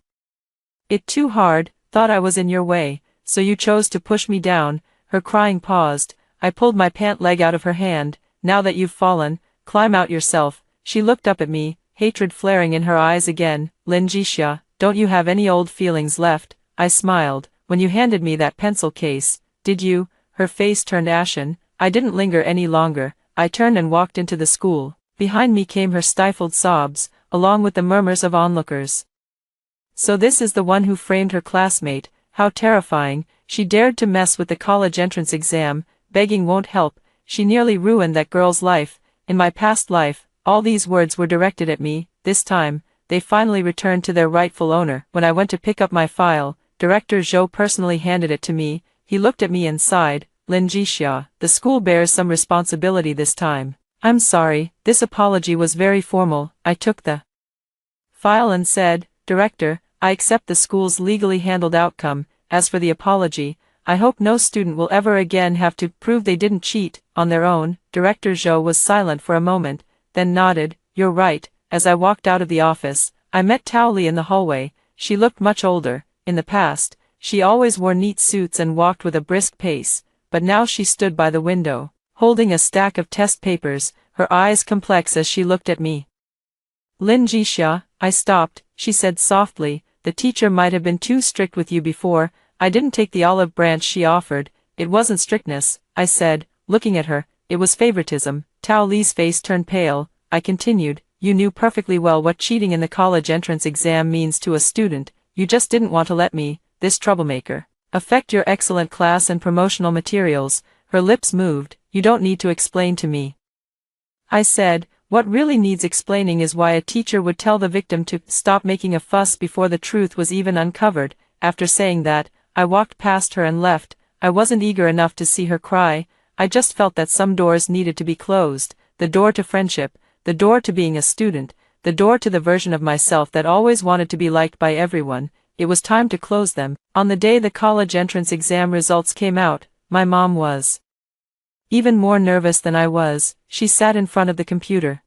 it too hard, thought I was in your way, so you chose to push me down. Her crying paused. I pulled my pant leg out of her hand. Now that you've fallen, climb out yourself. She looked up at me, hatred flaring in her eyes again. Lin Jixia, don't you have any old feelings left? I smiled. when you handed me that pencil case, did you?" Her face turned ashen. I didn't linger any longer. I turned and walked into the school. Behind me came her stifled sobs, along with the murmurs of onlookers. So this is the one who framed her classmate. How terrifying. She dared to mess with the college entrance exam. Begging won't help. She nearly ruined that girl's life. In my past life, all these words were directed at me. This time, they finally returned to their rightful owner. When I went to pick up my file, Director Zhou personally handed it to me. He looked at me and sighed. "Lin Jixia, the school bears some responsibility this time." "I'm sorry." This apology was very formal. I took the file and said, "Director, I accept the school's legally handled outcome. As for the apology, I hope no student will ever again have to prove they didn't cheat on their own." Director Zhou was silent for a moment, then nodded. "You're right." As I walked out of the office, I met Tao Li in the hallway. She looked much older. In the past, she always wore neat suits and walked with a brisk pace, but now she stood by the window, holding a stack of test papers, her eyes complex as she looked at me. "Lin Jixia," I stopped. She said softly, "The teacher might have been too strict with you before." I didn't take the olive branch she offered. "It wasn't strictness," I said, looking at her. "It was favoritism." Tao Li's face turned pale. I continued, "You knew perfectly well what cheating in the college entrance exam means to a student. You just didn't want to let me, this troublemaker, affect your excellent class and promotional materials." Her lips moved. "You don't need to explain to me," I said. "What really needs explaining is why a teacher would tell the victim to stop making a fuss before the truth was even uncovered." After saying that, I walked past her and left. I wasn't eager enough to see her cry. I just felt that some doors needed to be closed. The door to friendship, the door to being a student, the door to the version of myself that always wanted to be liked by everyone. It was time to close them. On the day the college entrance exam results came out, my mom was even more nervous than I was. She sat in front of the computer,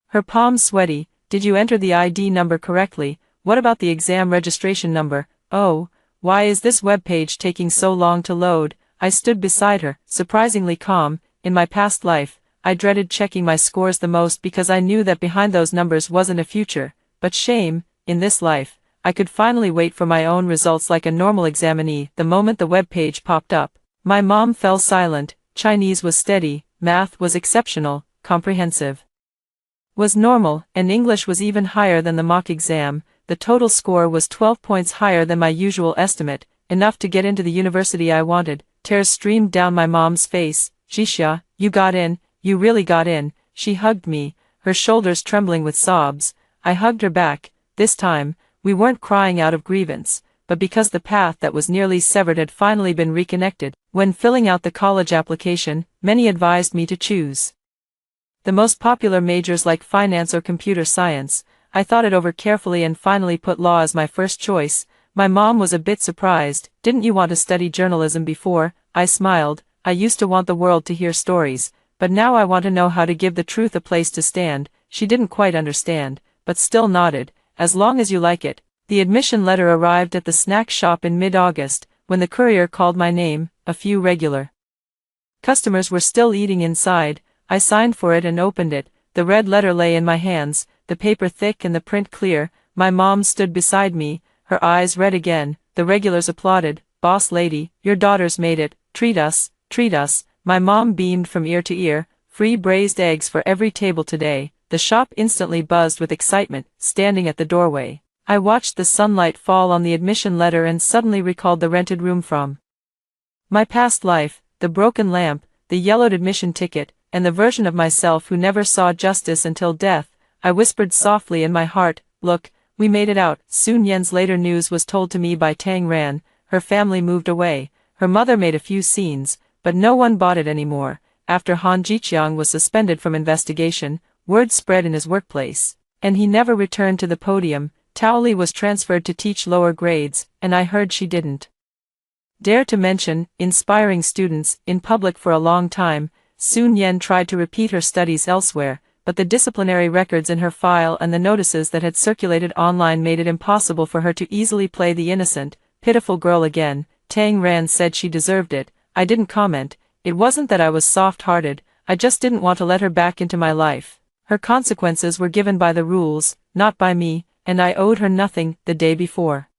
her palms sweaty. "Did you enter the ID number correctly? What about the exam registration number? Oh, why is this web page taking so long to load?" I stood beside her, surprisingly calm. In my past life, I dreaded checking my scores the most because I knew that behind those numbers wasn't a future, but shame. In this life, I could finally wait for my own results like a normal examinee. The moment the web page popped up, my mom fell silent. Chinese was steady, math was exceptional, comprehensive was normal, and English was even higher than the mock exam. The total score was 12 points higher than my usual estimate, enough to get into the university I wanted. Tears streamed down my mom's face. "Jixia, you got in, you really got in." She hugged me, her shoulders trembling with sobs. I hugged her back. This time, we weren't crying out of grievance, but because the path that was nearly severed had finally been reconnected. When filling out the college application, many advised me to choose the most popular majors like finance or computer science. I thought it over carefully and finally put law as my first choice. My mom was a bit surprised. "Didn't you want to study journalism before?" I smiled. "I used to want the world to hear stories, but now I want to know how to give the truth a place to stand." She didn't quite understand, but still nodded. "As long as you like it." The admission letter arrived at the snack shop in mid-August. When the courier called my name, a few regular customers were still eating inside. I signed for it and opened it. The red letter lay in my hands, the paper thick and the print clear. My mom stood beside me, her eyes red again. The regulars applauded. "Boss lady, your daughter's made it. Treat us, treat us." My mom beamed from ear to ear. "Free braised eggs for every table today." The shop instantly buzzed with excitement. Standing at the doorway, I watched the sunlight fall on the admission letter and suddenly recalled the rented room from my past life, the broken lamp, the yellowed admission ticket, and the version of myself who never saw justice until death. I whispered softly in my heart, "Look, we made it out." Soon Yen's later news was told to me by Tang Ran. Her family moved away. Her mother made a few scenes, but no one bought it anymore. After Han Jiqiang was suspended from investigation, word spread in his workplace, and he never returned to the podium. Tao Li was transferred to teach lower grades, and I heard she didn't dare to mention inspiring students in public for a long time. Sun Yen tried to repeat her studies elsewhere, but the disciplinary records in her file and the notices that had circulated online made it impossible for her to easily play the innocent, pitiful girl again. Tang Ran said she deserved it. I didn't comment. It wasn't that I was soft-hearted, I just didn't want to let her back into my life. Her consequences were given by the rules, not by me, and I owed her nothing. The day before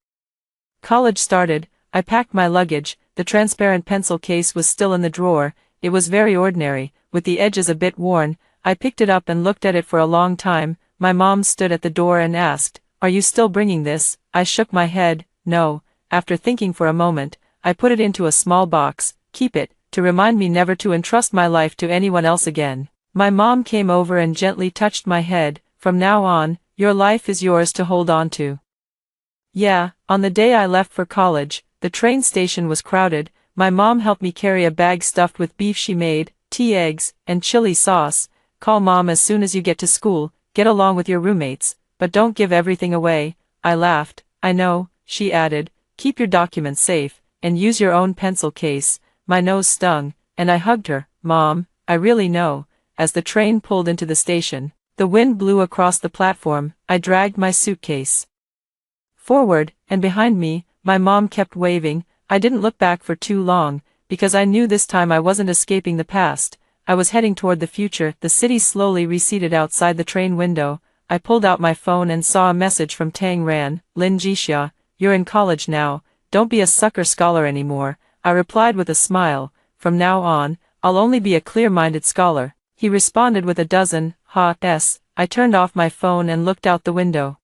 college started, I packed my luggage. The transparent pencil case was still in the drawer. It was very ordinary, with the edges a bit worn. I picked it up and looked at it for a long time. My mom stood at the door and asked, "Are you still bringing this?" I shook my head, no. After thinking for a moment, I put it into a small box. "Keep it, to remind me never to entrust my life to anyone else again." My mom came over and gently touched my head. "From now on, your life is yours to hold on to." Yeah, on the day I left for college, the train station was crowded. My mom helped me carry a bag stuffed with beef she made, tea, eggs, and chili sauce. "Call mom as soon as you get to school, get along with your roommates, but don't give everything away." I laughed. "I know," she added, "keep your documents safe, and use your own pencil case." My nose stung, and I hugged her. "Mom, I really know." As the train pulled into the station, the wind blew across the platform. I dragged my suitcase forward, and behind me, my mom kept waving. I didn't look back for too long, because I knew this time I wasn't escaping the past. I was heading toward the future. The city slowly receded outside the train window. I pulled out my phone and saw a message from Tang Ran. "Lin Jixia, you're in college now. Don't be a sucker scholar anymore." I replied with a smile. "From now on, I'll only be a clear-minded scholar." He responded with a dozen ha-s. I turned off my phone and looked out the window.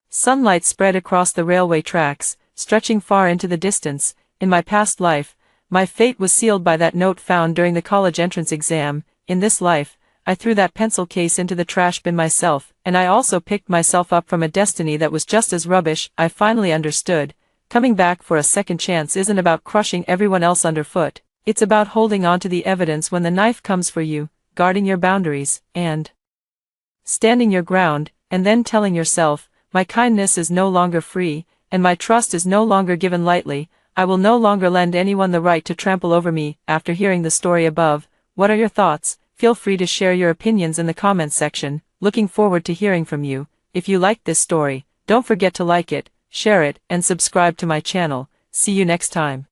Sunlight spread across the railway tracks, stretching far into the distance. In my past life, my fate was sealed by that note found during the college entrance exam. In this life, I threw that pencil case into the trash bin myself, and I also picked myself up from a destiny that was just as rubbish. I finally understood. Coming back for a second chance isn't about crushing everyone else underfoot. It's about holding on to the evidence when the knife comes for you, guarding your boundaries, and standing your ground, and then telling yourself, "My kindness is no longer free, and my trust is no longer given lightly. I will no longer lend anyone the right to trample over me." After hearing the story above, what are your thoughts? Feel free to share your opinions in the comments section. Looking forward to hearing from you. If you liked this story, don't forget to like it, share it, and subscribe to my channel. See you next time.